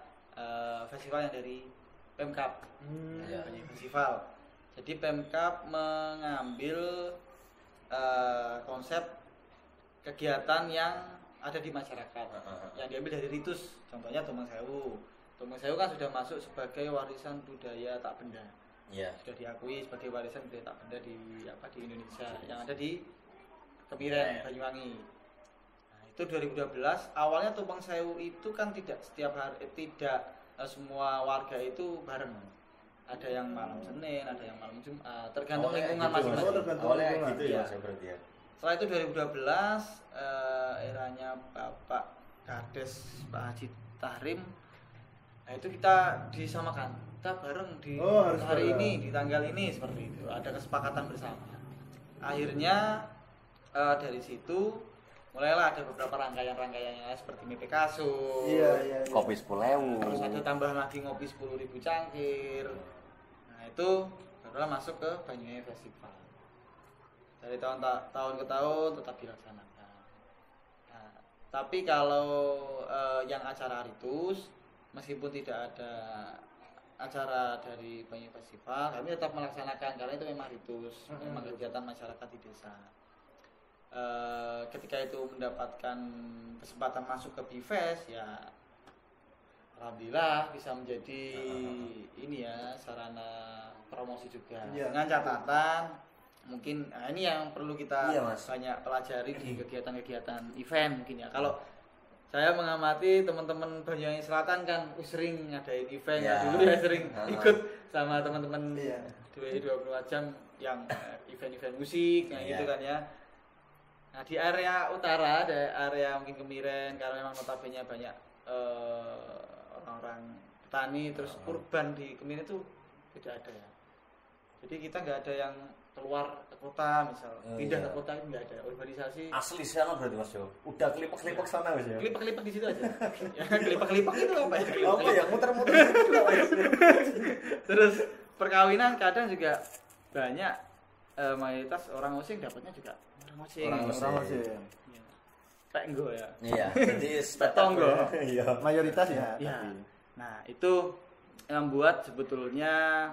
festival yang dari Pemkab. Festival. Jadi Pemkab mengambil konsep kegiatan yang ada di masyarakat yang diambil dari ritus, contohnya Tumpeng Sewu. Tumpeng Sewu kan sudah masuk sebagai warisan budaya tak benda. Sudah diakui sebagai warisan budaya tak benda di Indonesia yang ada di Kemiren, Banyuwangi. Nah, itu 2012. Awalnya Tumpeng Sewu itu kan tidak setiap hari, tidak semua warga itu bareng. Ada yang malam Senin, ada yang malam Jumat, tergantung lingkungan masing-masing. Awalnya gitu ya, berarti ya. Setelah itu 2012 eranya Bapak Kades Pak Haji Tahrim. Nah, itu kita disamakan. Kita bareng di hari ini, di tanggal ini seperti itu. Ada kesepakatan bersama. Akhirnya dari situ mulailah ada beberapa rangkaian-rangkaiannya seperti mimpi kasur, Kopi 10.000. terus ada tambahan lagi ngopi 10.000 cangkir. Nah, itu barulah masuk ke Banyuwangi Festival. Dari tahun ke tahun tetap dilaksanakan. Nah, tapi kalau yang acara ritus, meskipun tidak ada acara dari Banyuwangi Festival, kami tetap melaksanakan karena itu memang ritus, memang kegiatan masyarakat di desa. Ketika itu mendapatkan kesempatan masuk ke Bifest, ya alhamdulillah bisa menjadi ini ya sarana promosi juga. Dengan catatan mungkin ini yang perlu kita banyak pelajari di kegiatan-kegiatan event mungkin ya. Kalau saya mengamati teman-teman Banyuwangi Selatan kan sering ngadain event dulu ya, sering ikut sama teman-teman 24 jam yang event-event musik gitu kan ya. Nah, di area utara, ada area mungkin Kemiren karena memang notabene banyak orang-orang petani, terus urban di Kemiren itu tidak ada ya. Jadi kita nggak ada yang keluar ke kota, misal pindah ke kota itu nggak ada, urbanisasi. Asli sana berarti Mas Jo. Udah kelipak-kelipak sana Mas Jo. Kelipak-kelipak di situ aja. Ya, kelipak-kelipak itu apa ya? Apa ya, muter-muter gitu apa ya? Terus perkawinan kadang juga banyak mayoritas orang Osing dapatnya juga orang Osing. Penggo ya. Iya, jadi Petonggo. Iya. Mayoritas ya. Nah, itu yang membuat sebetulnya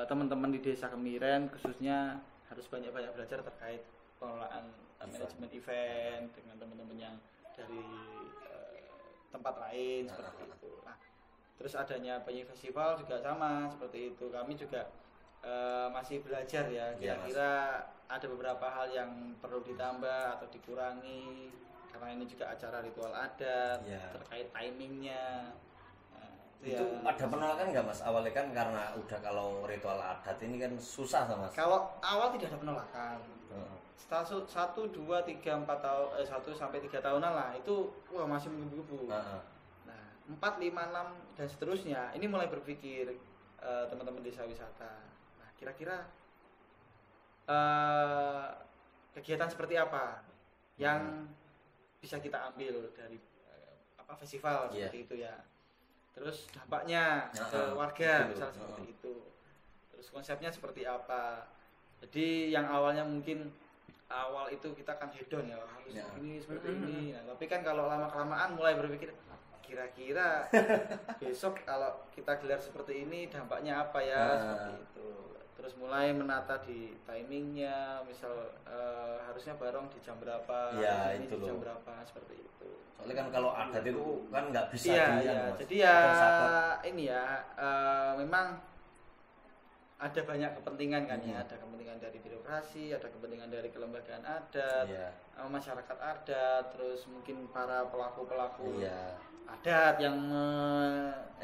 teman-teman di Desa Kemiren khususnya harus banyak-banyak belajar terkait pengelolaan manajemen event dengan teman-teman yang dari tempat lain seperti itu. Nah, terus adanya Banyuwangi Festival juga sama seperti itu. Kami juga masih belajar ya, kira-kira ada beberapa hal yang perlu ditambah atau dikurangi karena ini juga acara ritual adat terkait timingnya. Itu ada penolakan nggak Mas? Awalnya kan karena udah kalau ritual adat ini kan susah sama Mas. Kalau awal tidak ada penolakan. 1, 2, 3, 4 tahun 1 sampai 3 tahunan lah itu masih menggebu-gebu. Nah, 4, 5, 6 dan seterusnya ini mulai berpikir teman-teman desa wisata. Nah, kira-kira kegiatan seperti apa yang bisa kita ambil dari festival seperti itu ya. Terus dampaknya ke warga misalnya seperti itu. Terus konsepnya seperti apa. Jadi yang awalnya mungkin awal itu kita kan hedon ya harus ini seperti ini. Nah, tapi kan kalau lama-kelamaan mulai berpikir kira-kira besok kalau kita gelar seperti ini dampaknya apa ya seperti itu. Terus mulai menata di timingnya, misal harusnya bareng di jam berapa, ini di jam berapa seperti itu. Soalnya kan kalau adat itu kan nggak bisa jadi ya ini ya memang ada banyak kepentingan kan ya, Hmm. ada kepentingan dari birokrasi, ada kepentingan dari kelembagaan adat, Iya. masyarakat adat, terus mungkin para pelaku-pelaku Iya. adat yang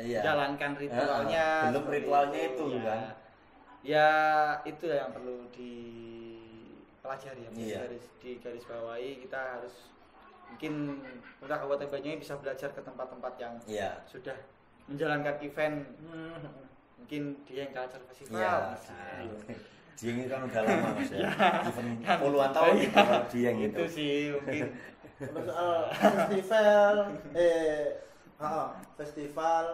Iya. menjalankan ritualnya. Belum seperti ritualnya itu ya. kan. Ya itu yang perlu dipelajari ya, Iya. di garis bawahi. Kita harus mungkin pemerintah Kabupaten Banyuwangi bisa belajar ke tempat-tempat yang Iya. sudah menjalankan event. Mungkin dia yang culture festival. Iya. misalnya. Dieng itu kan udah lama Mas ya. Even puluhan tahun itu kalau Dieng itu. Itu sih mungkin. Terus soal festival, festival,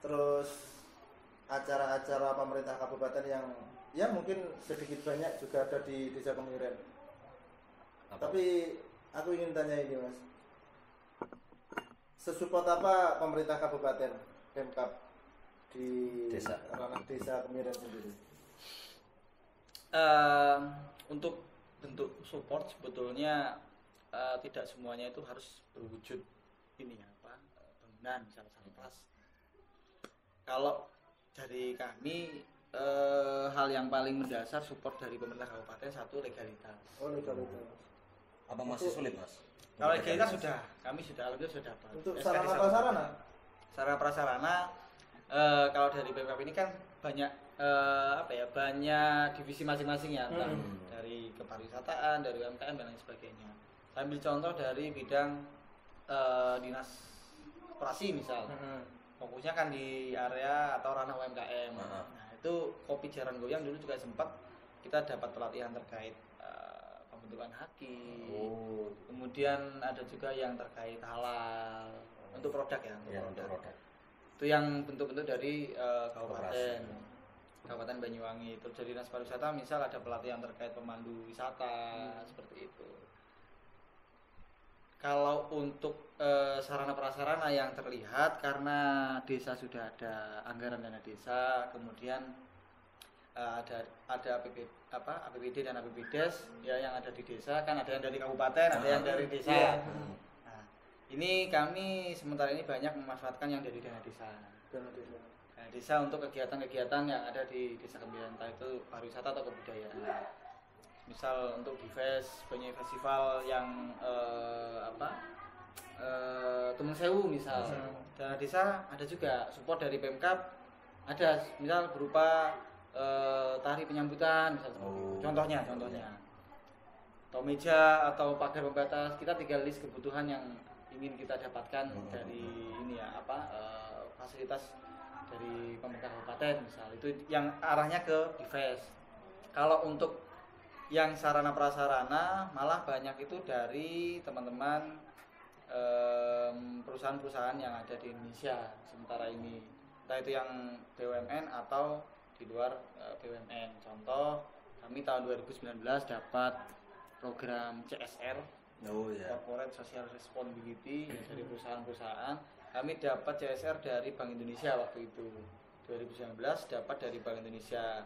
terus acara-acara pemerintah kabupaten yang ya mungkin sedikit banyak juga ada di Desa Kemiren. Apa? Tapi aku ingin tanya ini Mas, sesupport apa pemerintah kabupaten Pemkab di ranah Desa Kemiren sendiri? Untuk bentuk support sebetulnya tidak semuanya itu harus berwujud ini bangunan misalnya kelas. Kalau dari kami hal yang paling mendasar support dari pemerintah kabupaten satu legalitas. Oh, legalitas. Apa masih sulit Mas? Kalau legalitas sudah, kami sudah alhamdulillah sudah dapat. Untuk SK sarana Desa prasarana? Sarana prasarana kalau dari Pemkab ini kan banyak banyak divisi masing-masing ya, entah dari kepariwisataan, dari UMKM dan lain sebagainya. Saya ambil contoh dari bidang dinas koperasi misal. Fokusnya kan di area atau ranah UMKM. Nah, itu Kopi Jaran Goyang dulu juga sempat kita dapat pelatihan terkait pembentukan haki. Kemudian ada juga yang terkait halal untuk produk ya, untuk produk. Itu yang bentuk-bentuk dari kabupaten Banyuwangi. Terus dari dinas pariwisata misal ada pelatihan terkait pemandu wisata seperti itu. Kalau untuk sarana prasarana yang terlihat karena desa sudah ada anggaran dana desa, kemudian ada APBD dan APBDes ya yang ada di desa, kan ada yang dari kabupaten, ada yang dari desa. Nah, ini kami sementara ini banyak memanfaatkan yang dari dana desa. Dana desa untuk kegiatan-kegiatan yang ada di Desa Kemiren, entah itu pariwisata atau kebudayaan. Misal untuk Dives, banyak festival yang Tumeng Sewu misal. Dana desa ada juga, support dari Pemkab ada, misal berupa tari penyambutan misal seperti itu. Contohnya atau meja atau pagar pembatas, kita tinggal list kebutuhan yang ingin kita dapatkan dari ini ya fasilitas dari pemerintah kabupaten misal, itu yang arahnya ke Dives. Kalau untuk yang sarana prasarana malah banyak itu dari teman-teman perusahaan-perusahaan yang ada di Indonesia sementara ini, entah itu yang BUMN atau di luar BUMN. Contoh, kami tahun 2019 dapat program CSR, Corporate Social Responsibility, dari perusahaan-perusahaan. Kami dapat CSR dari Bank Indonesia waktu itu 2019, dapat dari Bank Indonesia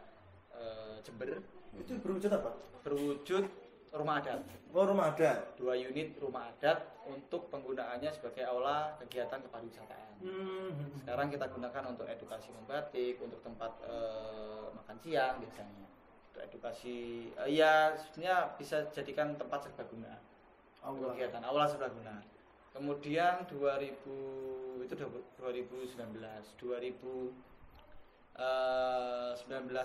Jember. Itu berwujud apa? Berwujud rumah adat. Oh, rumah adat. 2 unit rumah adat untuk penggunaannya sebagai aula kegiatan kepariwisataan. Sekarang kita gunakan untuk edukasi membatik, untuk tempat makan siang biasanya. Untuk edukasi, ya sebenarnya bisa jadikan tempat serbaguna. Kegiatan aula serbaguna. Kemudian 2019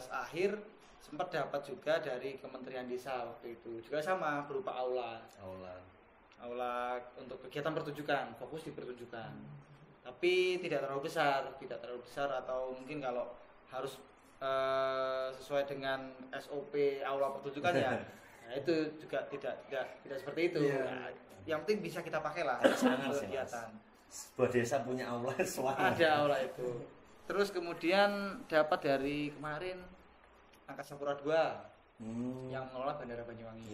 akhir sempat dapat juga dari Kementerian Desa waktu itu, juga sama berupa aula untuk kegiatan pertunjukan, fokus di pertunjukan, tapi tidak terlalu besar atau mungkin kalau harus sesuai dengan SOP aula pertunjukan ya nah itu juga tidak seperti itu. Nah, yang penting bisa kita pakai lah kegiatan. Sebuah desa punya aula ada aula itu. Terus kemudian dapat dari kemarin Angkasa Pura II yang mengelola Bandara Banyuwangi.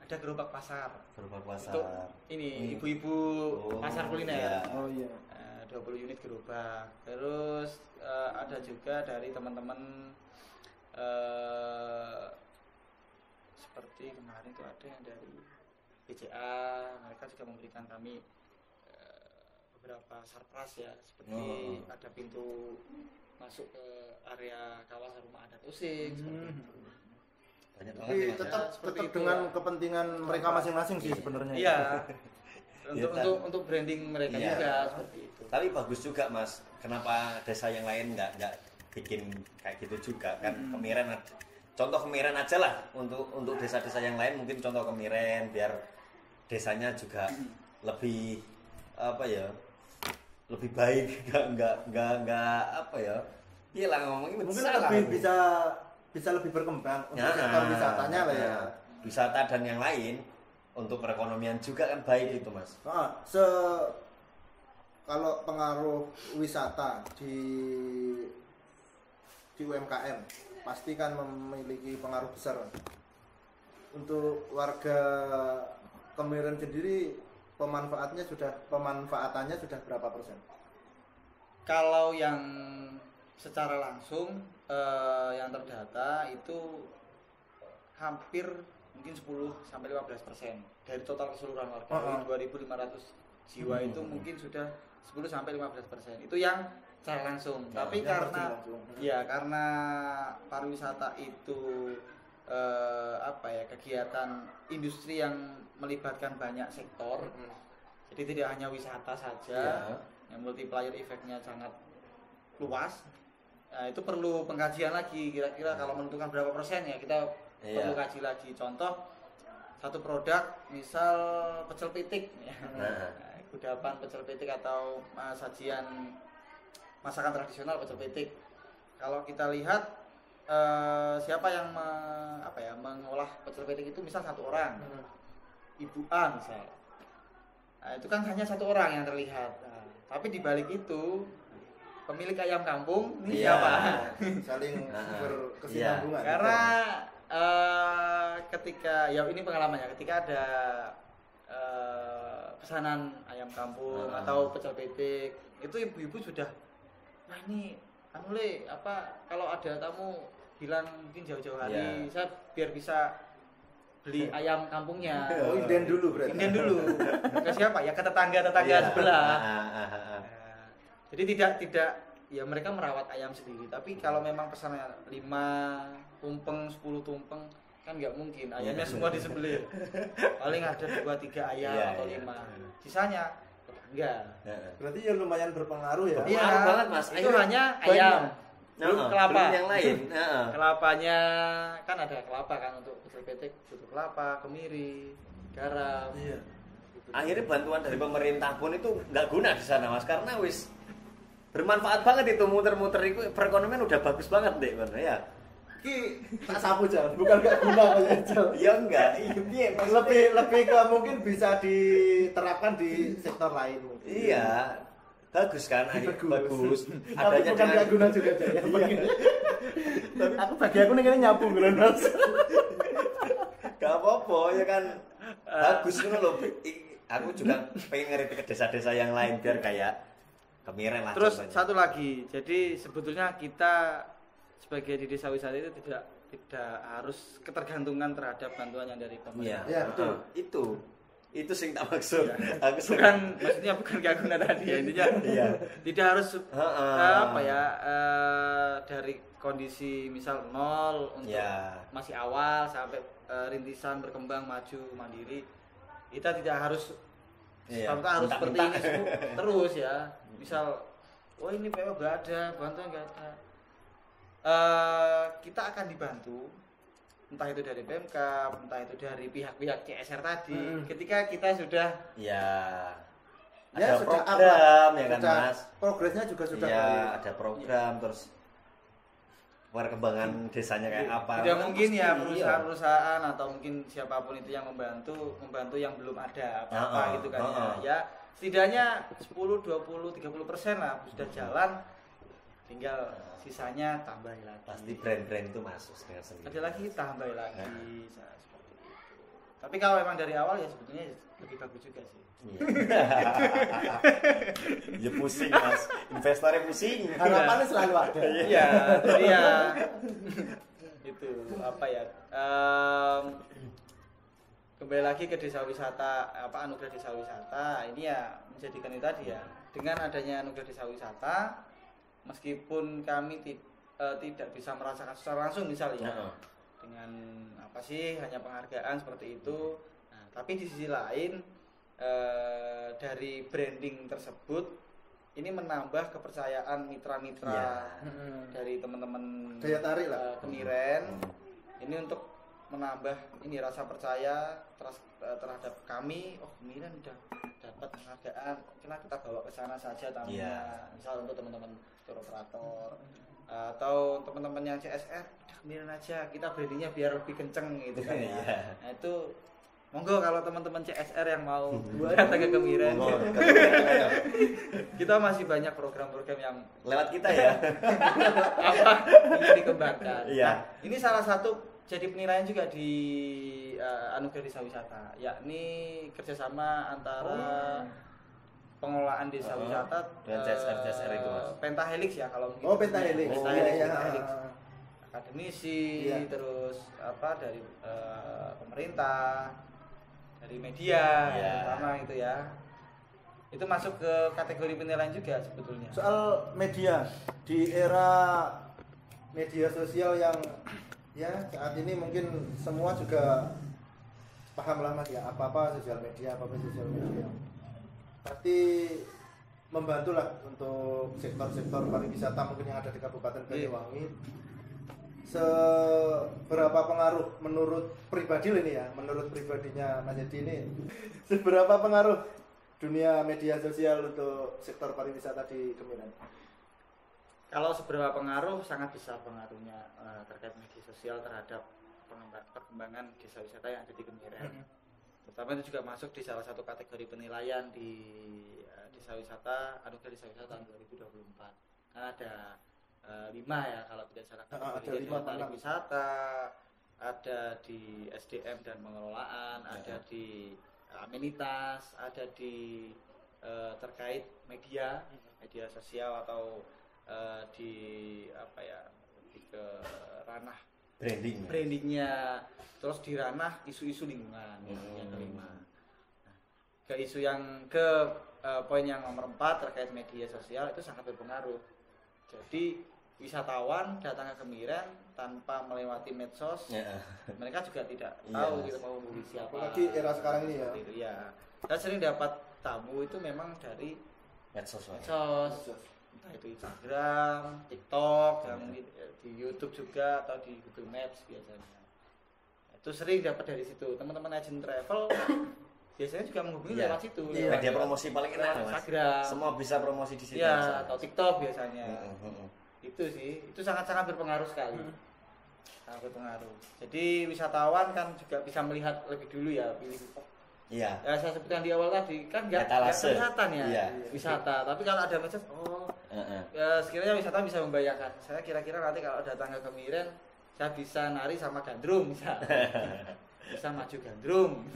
Ada gerobak pasar. Untuk ini ibu-ibu pasar kuliner. 20 unit gerobak. Terus ada juga dari teman-teman seperti kemarin itu ada yang dari BCA, mereka juga memberikan kami beberapa surprise ya, seperti ada pintu masuk ke area kawasan rumah adat Using seperti itu. Banyak banget Tapi ya, Mas. tetap Seperti tetap itu, dengan ya. kepentingan mereka masing-masing sih sebenarnya. Iya. Iya, Untuk branding mereka Iya. juga seperti itu. Tapi bagus juga Mas, kenapa desa yang lain nggak bikin kayak gitu juga kan? Kemiren, contoh Kemiren aja lah untuk desa-desa yang lain mungkin contoh Kemiren biar desanya juga lebih apa ya, lebih baik, nggak apa ya, iya lah ngomongin Mungkin salah. lebih bisa lebih berkembang untuk sektor wisatanya lah ya. Wisata dan yang lain untuk perekonomian juga kan baik itu Mas. Kalau pengaruh wisata di UMKM pasti kan memiliki pengaruh besar. Untuk warga Kemiren sendiri pemanfaatannya sudah berapa persen? Kalau yang secara langsung yang terdata itu hampir mungkin 10-15% dari total keseluruhan warga. Dari 2.500 jiwa itu mungkin sudah 10-15%. Itu yang secara langsung. Tapi karena pariwisata itu kegiatan industri yang melibatkan banyak sektor. Jadi tidak hanya wisata saja, yang multiplier efeknya sangat luas. Nah, itu perlu pengkajian lagi, kira-kira kalau menentukan berapa persen ya kita perlu kaji lagi. Contoh satu produk misal pecel pitik kudapan pecel pitik atau sajian masakan tradisional pecel pitik. Kalau kita lihat siapa yang mengolah pecel pitik itu misal satu orang, Ibu A misal. Nah, itu kan hanya satu orang yang terlihat. Nah, tapi di balik itu pemilik ayam kampung ini siapa? Saling berkesinambungan. Karena ketika ini pengalamannya, ketika ada pesanan ayam kampung atau pecel pitik, itu ibu-ibu sudah, wah ini kalau ada tamu bilang mungkin jauh-jauh hari, saya biar bisa beli ayam kampungnya. Inden dulu berarti. Inden dulu. Ke siapa? Ya ke tetangga-tetangga sebelah. Jadi tidak ya mereka merawat ayam sendiri, tapi kalau memang pesannya 5 tumpeng, 10 tumpeng kan nggak mungkin ayamnya semua disembelih. Paling ada 2-3 ayam atau 5. Sisanya enggak. Berarti ya lumayan berpengaruh ya. Iya banget Mas. Itu hanya ayam. Belum kelapa. Belum yang lain. Kelapanya kan ada kelapa kan untuk pecel pitik, butuh kelapa, kemiri, garam. Iya. Akhirnya bantuan dari pemerintah pun itu nggak guna di sana Mas, karena wis bermanfaat banget itu muter-muter itu, perekonomian udah bagus banget deh mana ya. Ki tak sapu jalan, bukan gak guna aja. Ya enggak, iya lebih ke mungkin bisa diterapkan di sektor lain mungkin. Iya. Bagus kan, bagus. Tapi bukan gak guna juga aja ya. Tapi aku bagi aku nih nyapu gitu Mas. Gak apa-apa ya kan. Bagus kan loh. Aku juga pengen ngerti ke desa-desa yang lain biar kayak Kemiren lah. Terus contohnya. satu lagi, jadi sebetulnya kita sebagai di desa wisata itu tidak harus ketergantungan terhadap bantuan yang dari pemerintah. Iya, betul. Itu sing tak maksud. Aku Maksudnya bukan gak guna tadi ya, intinya tidak harus dari kondisi misal 0 untuk masih awal sampai rintisan berkembang maju mandiri, kita tidak harus harus seperti ini terus ya. Misal ini PO gak ada, bantuan gak ada, kita akan dibantu entah itu dari Pemkab, entah itu dari pihak-pihak CSR tadi. Ketika kita sudah ada program ya kan Mas, progresnya juga sudah ada program terus perkembangan desanya kayak apa. Tidak mungkin ya perusahaan-perusahaan atau mungkin siapapun itu yang membantu yang belum ada apa-apa gitu kan ya. Setidaknya 10, 20, 30% lah sudah jalan, tinggal sisanya tambahin lagi. Pasti brand-brand itu masuk dengan sendiri. Ada lagi tambahin lagi seperti itu. Tapi kalau memang dari awal ya sebetulnya lebih bagus juga sih. Ya pusing Mas, investornya pusing. Harapannya selalu ada. Iya, jadi ya itu kembali lagi ke desa wisata, anugerah desa wisata ini ya menjadikan itu tadi ya, dengan adanya anugerah desa wisata meskipun kami tidak bisa merasakan secara langsung misalnya dengan apa sih hanya penghargaan seperti itu. Nah, tapi di sisi lain dari branding tersebut ini menambah kepercayaan mitra-mitra dari teman-teman daya tarik lah Kemiren ini untuk menambah ini rasa percaya terhadap kami. Oh, Kemiren udah dapat penghargaan, kita bawa ke sana saja tamunya. Misal untuk teman-teman tour operator atau teman-teman yang CSR, udah Kemiren aja, kita brandingnya biar lebih kenceng gitu kan ya. Nah, itu monggo kalau teman-teman CSR yang mau datang ke Kemiren. Kita masih banyak program-program yang lewat kita ya. apa ingin dikembangkan. Nah, ini salah satu jadi penilaian juga di Anugerah Desa Wisata, yakni kerjasama antara pengelolaan desa wisata dengan CSR itu Mas. Pentahelix ya kalau mungkin. Pentahelix. Pentahelix. Akademisi, terus apa dari pemerintah, dari media terutama gitu ya. Itu masuk ke kategori penilaian juga sebetulnya. Soal media di era media sosial yang ya saat ini mungkin semua juga paham lah Mas ya, apa-apa sosial media, pasti membantulah untuk sektor-sektor pariwisata mungkin yang ada di Kabupaten Banyuwangi. Seberapa pengaruh menurut pribadi ini ya, menurut pribadinya Mas Edi ini, seberapa pengaruh dunia media sosial untuk sektor pariwisata di Kemiren? Kalau seberapa pengaruh, sangat besar pengaruhnya terkait media sosial terhadap perkembangan desa wisata yang ada di Kemiren. Terutama itu juga masuk di salah satu kategori penilaian di desa wisata, Anugerah Desa Wisata tahun 2024. Karena ada 5 ya kalau tidak salah kategori tarik wisata, ada di SDM dan pengelolaan, ada di amenitas, ada di terkait media sosial atau di apa ya, lebih ke ranah brandingnya, terus di ranah isu-isu lingkungan yang kelima. Nah, ke isu yang poin yang nomor 4 terkait media sosial itu sangat berpengaruh. Jadi wisatawan datang ke Kemiren tanpa melewati medsos, mereka juga tidak tahu kita mau hubungi siapa. Apalagi era sekarang ini ya. Gitu, ya. Saya sering dapat tamu itu memang dari medsos. Entah itu Instagram, TikTok, yang di YouTube juga atau di Google Maps biasanya. Itu sering dapat dari situ. Teman-teman agent travel biasanya juga menghubungi lewat situ. Media promosi paling enak Mas. Instagram. Semua bisa promosi di situ. Ya, atau TikTok biasanya. Itu sih, itu sangat-sangat berpengaruh sekali. Sangat berpengaruh. Jadi wisatawan kan juga bisa melihat lebih dulu ya, pilih. Ya saya sebutkan di awal tadi kan nggak kelihatan ya wisata, tapi kalau ada medsos, ya sekiranya wisata bisa membayangkan. Saya kira-kira nanti kalau datang ke Kemiren, saya bisa nari sama gandrung misalnya, bisa maju gandrung,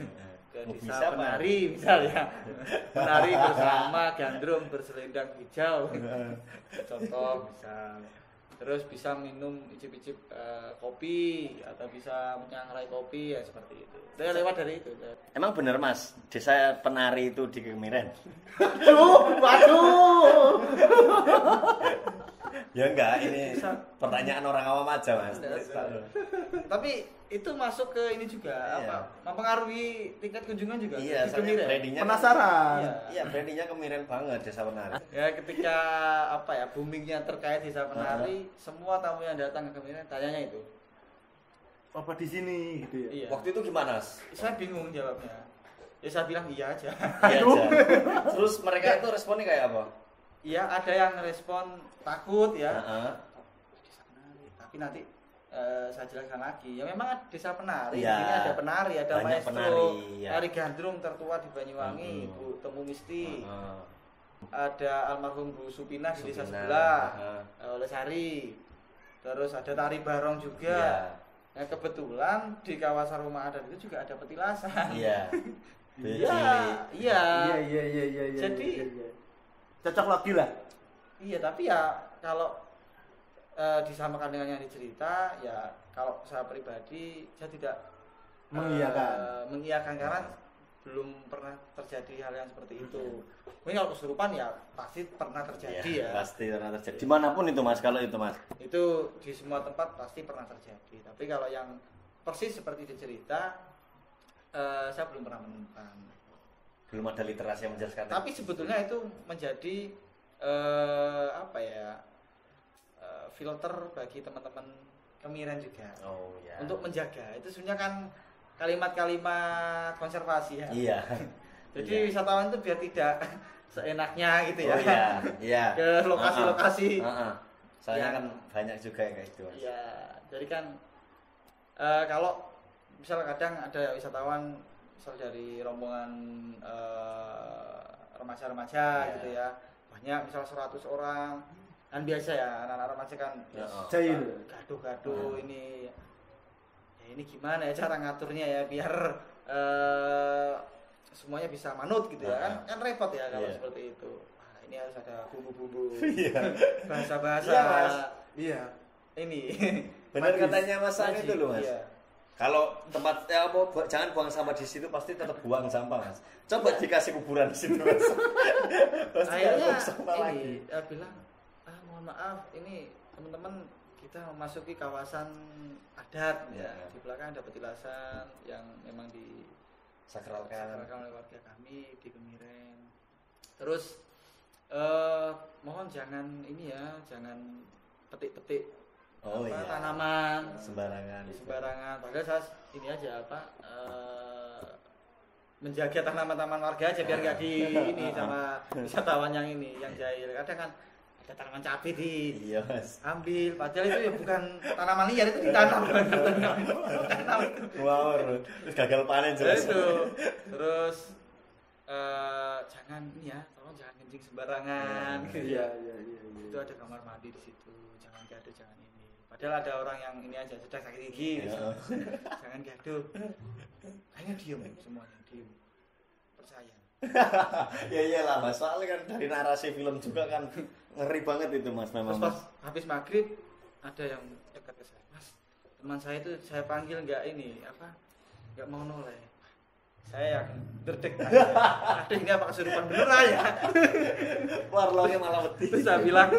bisa menari misalnya, menari bersama gandrung berselendang hijau, contoh misal. Terus bisa minum icip-icip kopi atau bisa menyangrai kopi ya seperti itu. Saya lewat dari itu. Emang bener Mas, desa penari itu di Kemiren? Waduh. Ya enggak, ini pertanyaan orang awam aja Mas. Tapi itu masuk ke ini juga mempengaruhi tingkat kunjungan juga. Iya, brandingnya penasaran. Iya, brandingnya Kemiren banget desa penari. Ya ketika boomingnya terkait desa penari, semua tamu yang datang ke Kemiren tanyanya itu. Apa di sini gitu ya? Iya. Waktu itu gimana, Mas? Saya bingung jawabnya. Ya saya bilang iya aja. Iya aja. Terus mereka itu responnya kayak apa? Iya, ada yang respon takut ya. Desa penari, tapi nanti saya jelaskan lagi. Ya memang desa penari, di sini ada penari, ada maestro, tari gandrung tertua di Banyuwangi, Bu Temu Misti. Ada almarhum Bu Supina di desa sebelah, oleh Sari. Terus ada tari barong juga. Nah, kebetulan di kawasan rumah adat itu juga ada petilasan. Iya. Iya. Jadi cocok lagi lah. Iya, tapi ya kalau disamakan dengan yang dicerita, ya kalau saya pribadi saya tidak mengiyakan karena belum pernah terjadi hal yang seperti itu. Mungkin kalau kesurupan ya pasti pernah terjadi ya. Pasti pernah terjadi. Dimanapun itu Mas, kalau itu Mas. Itu di semua tempat pasti pernah terjadi. Tapi kalau yang persis seperti dicerita, saya belum pernah menemukan. Belum ada literasi yang menjelaskan. Tapi sebetulnya itu menjadi filter bagi teman-teman kemiren juga. Oh ya. Untuk menjaga. Itu sebenarnya kan kalimat-kalimat konservasi ya. Iya. Jadi wisatawan itu biar tidak seenaknya gitu ya. Oh iya, iya. Ke lokasi-lokasi. Saya kan banyak juga yang kayak gitu. Iya, jadi kan kalau misal kadang ada wisatawan misal dari rombongan remaja-remaja gitu ya. Banyak misal 100 orang. Kan biasa ya anak-anak remaja kan jahil. Gaduh-gaduh ini. Ya ini gimana ya cara ngaturnya ya biar semuanya bisa manut gitu ya kan repot ya kalau seperti itu. Wah, ini harus ada bumbu-bumbu bahasa-bahasa ini benar katanya Mas An itu loh Mas. Iya. Kalau tempat jangan buang sampah di situ, pasti tetap buang sampah Mas. Coba dikasih kuburan di situ Mas. Pasti akhirnya sampah lagi. Bilang mohon maaf ini teman-teman kita memasuki kawasan adat ya. Di belakang ada petilasan yang memang sakralkan oleh warga kami di Kemiren. Terus mohon jangan ini ya, jangan petik-petik tanaman sembarangan. Padahal saya ini aja menjaga tanaman-tanaman warga aja biar nggak di ini sama wisatawan yang ini yang jahil. Kadang kan ada tanaman cabai ambil, padahal itu ya bukan tanaman liar, itu ditanam. Wow, terus gagal panen jelas. Terus jangan ini ya, tolong jangan kencing sembarangan. Iya. Itu ada kamar mandi di situ, jangan gaduh, jangan ini. Padahal ada orang yang ini aja sudah sakit gigi, jangan gaduh. Hanya diem semuanya, diem. Percaya. Ya iyalah Mas, soalnya kan dari narasi film juga kan ngeri banget itu Mas memang. Terus pas habis maghrib ada yang dekat ke saya, Mas, teman saya itu saya panggil nggak mau noleh. Saya yang derdek ada ini apa kesurupan beneran ya. Warlongnya malah wedi. Terus saya bilang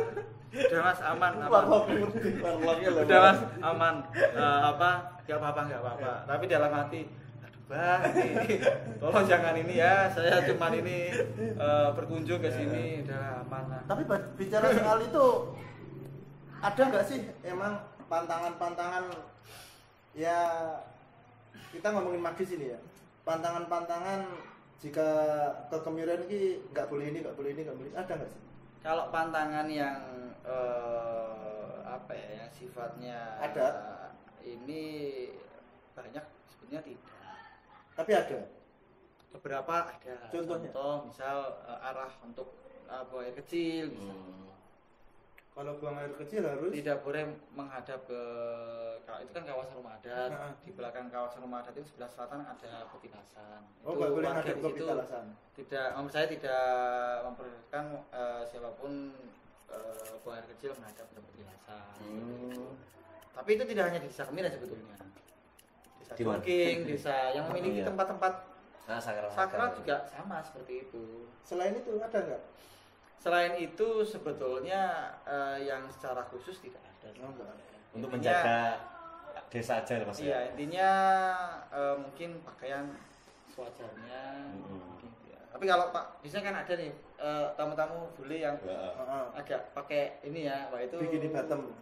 udah Mas aman. Warlongnya udah Mas aman. Nggak apa-apa. Tapi dalam hati Bang, tolong jangan ini ya, saya cuma ini berkunjung ke sini, udah aman lah. Tapi bicara soal itu, ada nggak sih emang pantangan-pantangan ya, kita ngomongin magis ini ya, pantangan-pantangan jika ke Kemiren ini nggak boleh ini, ada nggak sih? Kalau pantangan yang yang sifatnya ada, ini banyak sebenarnya tidak. Tapi ada. Beberapa ada. Contohnya? Contoh misal arah untuk buang air kecil misal. Kalau buang air kecil harus tidak boleh menghadap ke, kalau itu kan kawasan rumah adat. Di belakang kawasan rumah adat itu sebelah selatan ada petilasan. Oh, nggak boleh menghadap ke petilasan. Tidak, saya tidak memperbolehkan siapapun buang air kecil menghadap ke petilasan. Tapi itu tidak hanya di Desa Kemiren sebetulnya. Desa Cungking, desa yang memiliki tempat-tempat sakral juga sama seperti itu. Selain itu ada nggak? Selain itu sebetulnya yang secara khusus tidak ada. Untuk menjaga desa aja Mas. Iya, intinya mungkin pakaian sewajarnya. Tapi kalau biasanya kan ada nih tamu-tamu bule yang agak pakai ini ya, itu bikini bottom.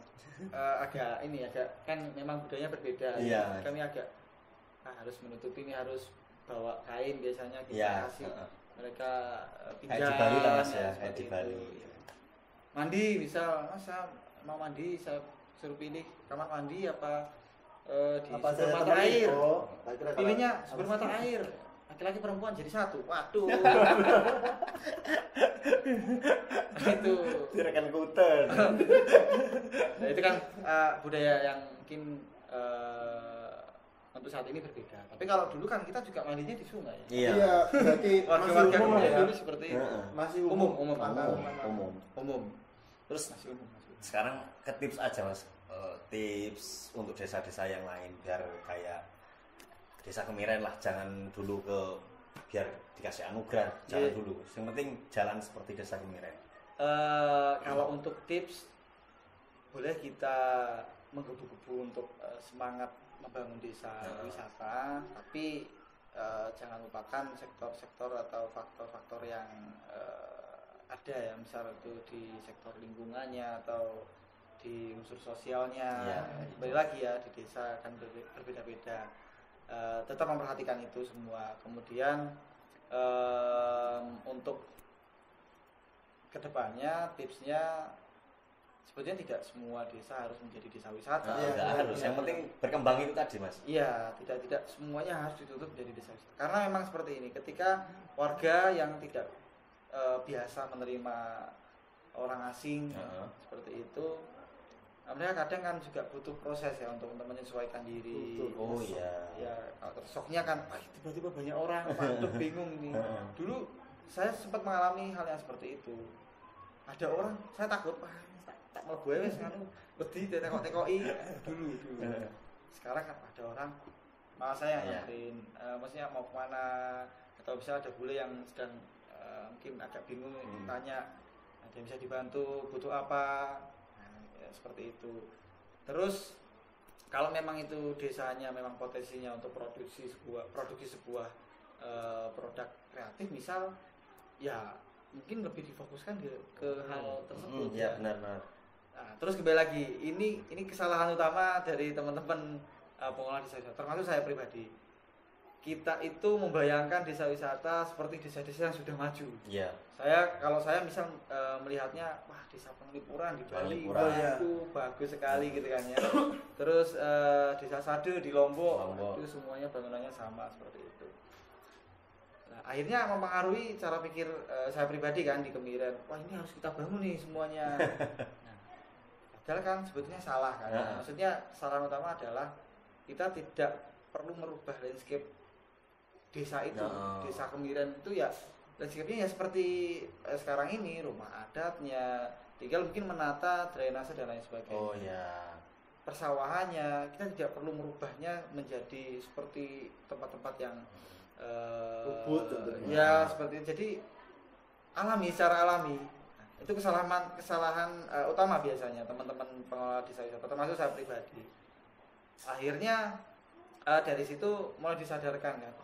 Agak kan memang budayanya berbeda. Iya. Kami agak harus menutupi ini, harus bawa kain biasanya kita kasih mereka pinjam. Kayak di Bali lah Mas ya, kayak di Bali. Mandi misal, Mas saya mau mandi, saya suruh pilih kamar mandi apa di sumber mata air. Pilihnya sumber mata air. Laki-laki perempuan jadi satu. Waduh. Itu Direkan kuter. Nah, itu kan budaya yang mungkin untuk saat ini berbeda. Tapi kalau dulu kan kita juga mandinya di sungai. Iya, berarti warga-warga ya. dulu seperti itu. Masih umum. Terus masih umum. Sekarang ke tips aja Mas. Tips untuk desa-desa yang lain biar kayak Desa Kemiren lah, jangan dulu ke biar dikasih anugerah jalan dulu. Yang penting jalan seperti Desa Kemiren. Kalau untuk tips boleh kita menggebu-gebu untuk semangat membangun desa wisata, tapi jangan lupakan sektor-sektor atau faktor-faktor yang ada ya, misal itu di sektor lingkungannya atau di unsur sosialnya. Kembali lagi ya, di desa kan berbeda-beda. Tetap memperhatikan itu semua. Kemudian untuk kedepannya tipsnya sebetulnya tidak semua desa harus menjadi desa wisata. Tidak harus. Yang penting berkembang itu tadi, Mas. Iya, tidak semuanya harus ditutup menjadi desa wisata. Karena memang seperti ini, ketika warga yang tidak biasa menerima orang asing seperti itu, mereka kadang kan juga butuh proses ya untuk menyesuaikan diri. Oh iya. Ya, shocknya kan, tiba-tiba banyak orang, waduh bingung ini. Dulu saya sempat mengalami hal yang seperti itu. Ada orang, saya takut, tak mau gue wes kan, wedi tekok-tekoki dulu. Sekarang kan ada orang, malah saya yang nyamperin, maksudnya mau kemana, atau bisa ada bule yang sedang mungkin agak bingung, tanya, ada yang bisa dibantu, butuh apa. Seperti itu. Terus kalau memang itu desanya memang potensinya untuk produksi sebuah produk kreatif, misal ya mungkin lebih difokuskan ke hal tersebut. Ya benar. Nah, terus kembali lagi, ini kesalahan utama dari teman-teman pengelola desa wisata, termasuk saya pribadi. Kita itu membayangkan desa wisata seperti desa-desa yang sudah maju. Iya. Kalau saya misal melihatnya, wah desa Penglipuran di Bali itu bagus sekali gitu kan ya. Terus desa Sade di Lombok itu semuanya bangunannya sama seperti itu. Nah, akhirnya mempengaruhi cara pikir saya pribadi kan di Kemiren. Wah ini harus kita bangun nih semuanya. Nah, padahal kan sebetulnya salah kan. Maksudnya kesalahan utama adalah kita tidak perlu merubah landscape desa itu. Desa Kemiren itu ya landscape-nya ya seperti sekarang ini, rumah adatnya, tinggal mungkin menata drainase dan lain sebagainya. Oh ya. Persawahannya kita tidak perlu merubahnya menjadi seperti tempat-tempat yang ubud ya seperti itu. Jadi secara alami. Itu kesalahan utama biasanya teman-teman pengelola desa wisata, termasuk saya pribadi. Akhirnya dari situ mulai disadarkan kan.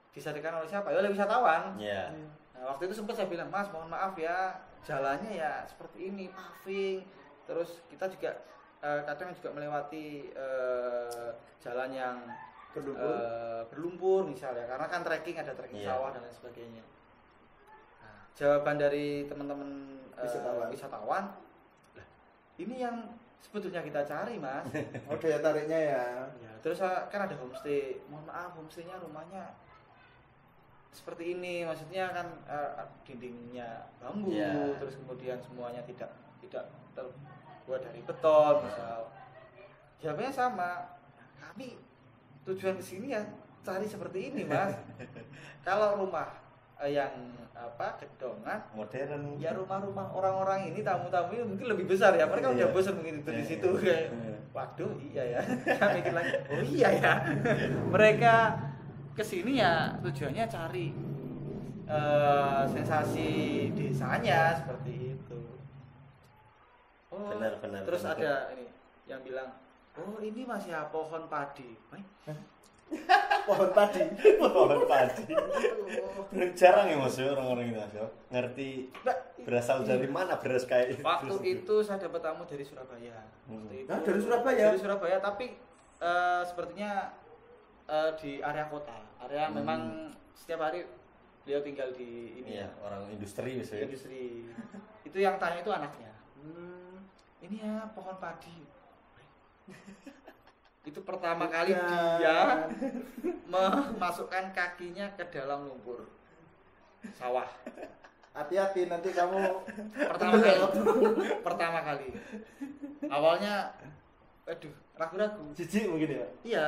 Disadarkan oleh siapa? Oleh wisatawan. Yeah. Nah, waktu itu sempat saya bilang, Mas, mohon maaf ya, jalannya ya seperti ini, paving. Terus kita juga kadang juga melewati jalan yang berlumpur misalnya, karena kan trekking, ada trekking sawah dan lain sebagainya. Nah, jawaban dari teman-teman wisatawan, ini yang sebetulnya kita cari, Mas. Oh, daya tariknya ya. Terus kan ada homestay. Mohon maaf, homestaynya rumahnya seperti ini, maksudnya kan dindingnya bambu, terus kemudian semuanya tidak terbuat dari beton misal. Jawabannya sama, kami tujuan kesini ya cari seperti ini, Mas. Kalau rumah yang gedongan modern, ya rumah-rumah orang-orang ini, tamu-tamu ini mungkin lebih besar ya, mereka udah bosan mungkin itu di situ kayak, waduh iya ya, saya mikir lagi, oh iya ya, mereka kesini ya tujuannya cari sensasi desanya seperti itu. Oh, benar. Terus ada ini yang bilang, oh ini masih pohon padi. Pohon padi. Jarang ya Mas orang-orang itu Mas ngerti berasal dari mana beras kayak itu. Waktu itu saya dapat tamu dari Surabaya. Dari Surabaya. Dari Surabaya, tapi sepertinya di area kota. Area memang setiap hari beliau tinggal di ini ya, orang industri misalnya. Industri. Itu yang tanya itu anaknya. Ini ya pohon padi. Itu pertama kali dia memasukkan kakinya ke dalam lumpur sawah. Hati-hati nanti kamu pertama kali. Awalnya aduh, ragu-ragu. Jijik mungkin ya? Iya,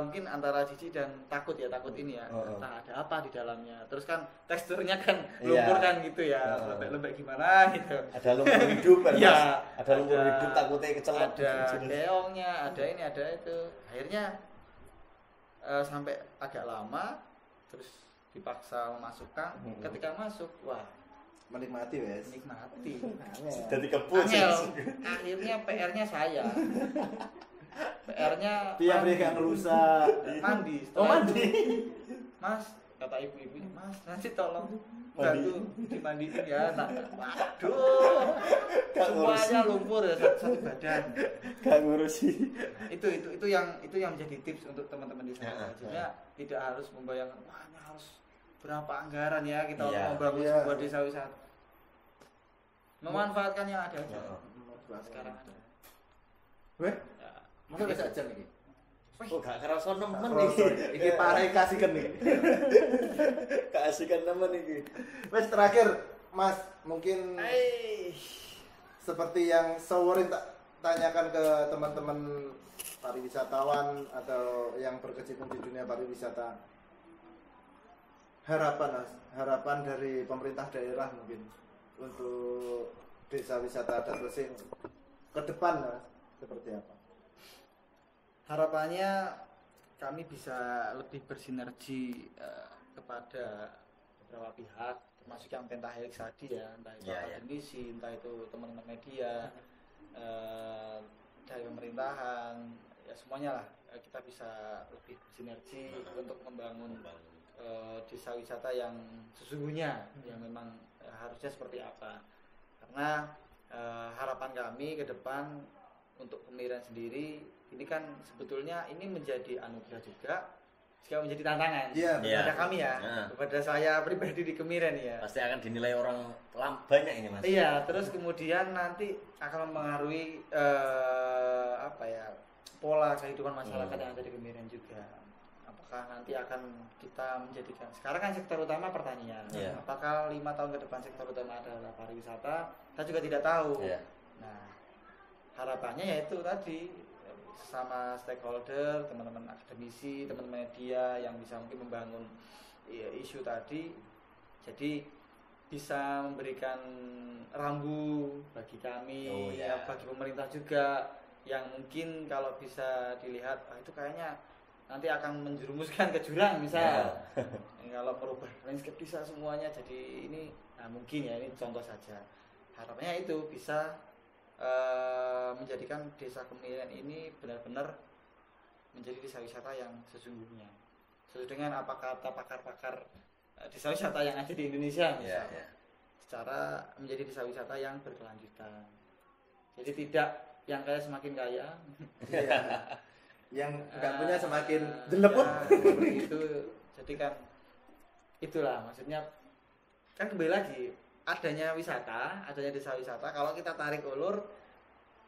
mungkin antara jijik dan takut ini ya. Entah ada apa di dalamnya. Terus kan teksturnya kan lumpur kan gitu ya, lembek-lembek gimana gitu. Ada lumpur hidup kan, ya, Mas. Ada lumpur hidup takutnya kecelak. Ada keongnya, ada ini, ada itu. Akhirnya sampai agak lama terus dipaksa memasukkan, ketika masuk wah menikmati wes. menikmati. Jadi kebun. Akhirnya PR-nya saya. PR-nya Tiap dia gak ngerusak. mandi. Oh, mandi. Mas, kata ibu-ibu, Mas, nanti tolong bantu dimandiin ya. Nah, waduh. Semuanya lumpur ya satu badan. Gak ngurusi. Itu yang menjadi tips untuk teman-teman di sana. Maksudnya tidak harus membayangkan wah ini harus berapa anggaran ya kita membangun sebuah desa wisata. Memanfaatkan yang ada aja. Sekarang ada. Weh, Ya, masa bisa aja nih? Oh, gak kerasa nemen Oh, iki. sorry. Iki parah kasihkan nih. Keasikan nemen iki. Wes terakhir, Mas, mungkin seperti yang sering tak tanyakan ke teman-teman pariwisatawan atau yang berkecimpung di dunia pariwisata. Harapan, Mas, harapan dari pemerintah daerah mungkin untuk desa wisata adat Resik ke depan, Mas, seperti apa? harapannya kami bisa lebih bersinergi kepada beberapa pihak termasuk yang pentahelix tadi ya, entah itu akademisi, entah itu teman-teman media, dari pemerintahan, ya semuanya lah kita bisa lebih bersinergi untuk membangun desa wisata yang sesungguhnya yang memang harusnya seperti apa. Karena harapan kami ke depan untuk Kemiren sendiri ini kan sebetulnya ini menjadi anugerah juga menjadi tantangan kepada kami ya, kepada saya pribadi di Kemiren ya. Pasti akan dinilai orang banyak ini Mas. Iya, terus kemudian nanti akan mempengaruhi pola kehidupan masyarakat yang ada di Kemiren juga. Apakah nanti akan kita menjadikan sekarang kan sektor utama pertanian. Apakah 5 tahun ke depan sektor utama adalah pariwisata? Saya juga tidak tahu. Nah, harapannya yaitu tadi sama stakeholder, teman-teman akademisi, teman-teman media yang bisa mungkin membangun isu tadi, jadi bisa memberikan rambu bagi kami, bagi pemerintah juga, yang mungkin kalau bisa dilihat itu kayaknya nanti akan menjerumuskan ke jurang misal. Kalau merubah landscape desa semuanya jadi ini, nah mungkin ya ini contoh saja. Harapannya itu bisa menjadikan desa Kemiren ini benar-benar menjadi desa wisata yang sesungguhnya sesuai dengan apa kata pakar-pakar desa wisata yang ada di Indonesia misalnya. Secara menjadi desa wisata yang berkelanjutan, jadi tidak yang kaya semakin kaya yang nggak punya semakin jeleput itu. Jadi kan itulah maksudnya, kan kembali lagi adanya wisata, adanya desa wisata, kalau kita tarik ulur,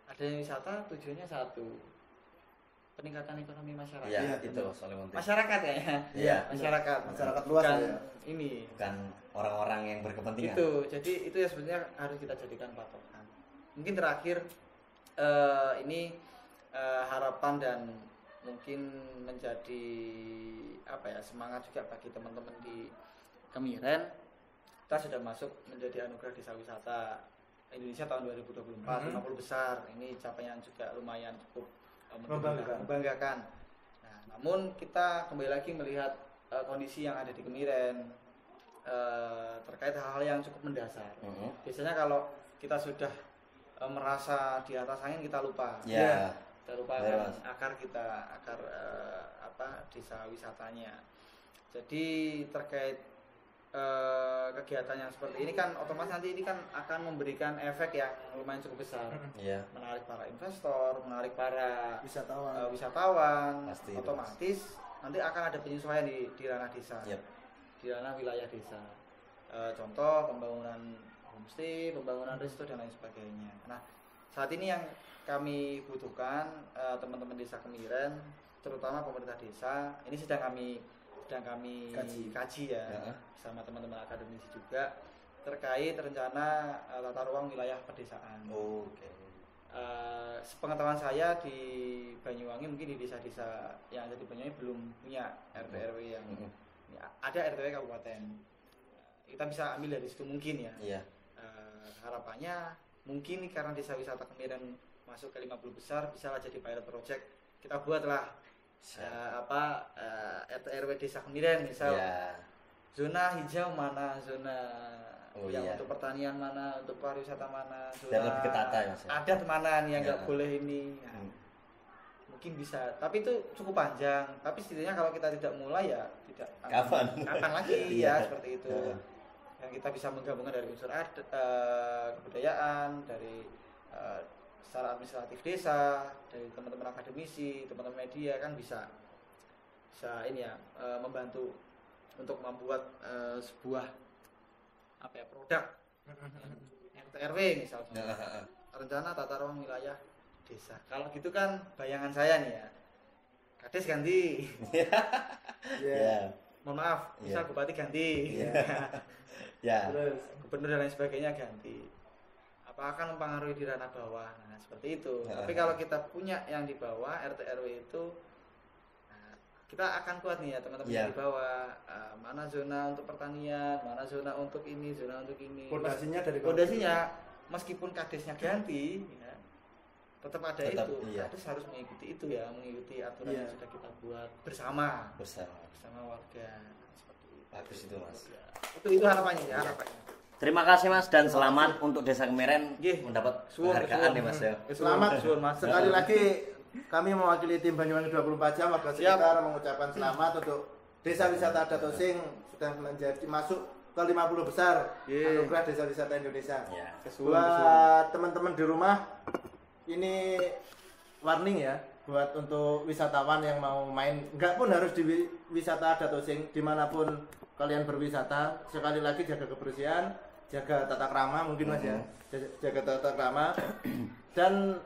adanya wisata tujuannya satu, peningkatan ekonomi masyarakat. Iya, itu soalnya penting. Masyarakat ya. Masyarakat luas kan, ya. Ini bukan orang-orang yang berkepentingan. Jadi itu ya sebenarnya harus kita jadikan patokan. Mungkin terakhir ini harapan dan mungkin menjadi semangat juga bagi teman-teman di Kemiren. Kita sudah masuk menjadi anugerah desa wisata Indonesia tahun 2024, 50 besar. Ini capaian juga lumayan cukup membanggakan. Nah, namun kita kembali lagi melihat kondisi yang ada di Kemiren terkait hal-hal yang cukup mendasar. Biasanya kalau kita sudah merasa di atas angin kita lupa. Kita lupa akar desa wisatanya. Jadi terkait kegiatan yang seperti ini kan otomatis nanti ini kan akan memberikan efek yang lumayan cukup besar, menarik para investor, menarik para wisatawan. Pasti otomatis nanti akan ada penyesuaian di ranah desa, di ranah wilayah desa. Contoh pembangunan homestay, pembangunan resto dan lain sebagainya. Nah, saat ini yang kami butuhkan teman-teman desa Kemiren, terutama pemerintah desa, ini sedang kami kaji ya, sama teman-teman akademisi juga terkait rencana tata ruang wilayah pedesaan. Sepengetahuan saya di Banyuwangi, mungkin di desa-desa yang ada di Banyuwangi belum punya RT/RW yang ada RT/RW kabupaten. Kita bisa ambil dari situ mungkin ya. Harapannya mungkin karena desa wisata Kemiren masuk ke 50 besar, bisa lah jadi pilot project. Kita buatlah RT RW Desa Kemiren misal. Ya. Zona hijau mana, zona yang iya. untuk pertanian mana, untuk pariwisata mana, zona Dan lebih ketata ya, Mas. adat mana nih yang nggak Ya. boleh ini. Nah, mungkin bisa, tapi itu cukup panjang. Tapi setidaknya kalau kita tidak mulai ya tidak Kapan lagi Iya. ya seperti itu. Yang kita bisa menggabungkan dari unsur adat, kebudayaan, dari secara administratif desa, dari teman-teman akademisi, teman-teman media kan bisa ini ya membantu untuk membuat sebuah produk RT/RW misalnya, rencana tata ruang wilayah desa. Kalau gitu kan bayangan saya nih ya, kades ganti, mohon maaf, misal bupati ganti, terus gubernur dan lain sebagainya ganti. Apa akan mempengaruhi di ranah bawah? Nah seperti itu. Tapi kalau kita punya yang di bawah RT/RW itu, kita akan kuat nih ya teman-teman yang di bawah. Mana zona untuk pertanian, mana zona untuk ini, zona untuk ini. Pondasinya meskipun kadesnya ganti, ya, tetap ada itu. Kades harus mengikuti itu ya, mengikuti aturan yang sudah kita buat bersama warga. Seperti itu. Bagus itu Mas. Ya, itu harapannya ya. Harapannya. Terima kasih Mas dan selamat untuk Desa Kemiren mendapat penghargaan ya Mas ya. Selamat Mas. Sekali lagi kami mewakili tim Banyuwangi 24 Jam warga sekitar mengucapkan selamat untuk Desa Wisata Adat Osing sudah masuk ke 50 besar anugerah Desa Wisata Indonesia. Buat teman-teman di rumah ini warning ya buat untuk wisatawan yang mau main, enggak pun harus di wisata Adat Osing, dimanapun kalian berwisata, sekali lagi jaga kebersihan, jaga tata krama mungkin Mas ya, jaga tata krama dan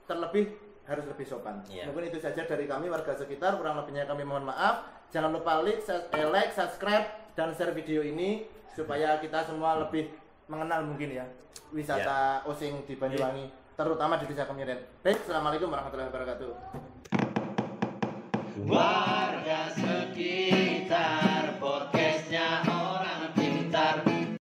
terlebih harus lebih sopan. Mungkin itu saja dari kami warga sekitar, kurang lebihnya kami mohon maaf. Jangan lupa like, subscribe dan share video ini supaya kita semua lebih mengenal mungkin ya wisata Osing di Banyuwangi, terutama di Desa Kemiren. Baik, assalamualaikum warahmatullahi wabarakatuh.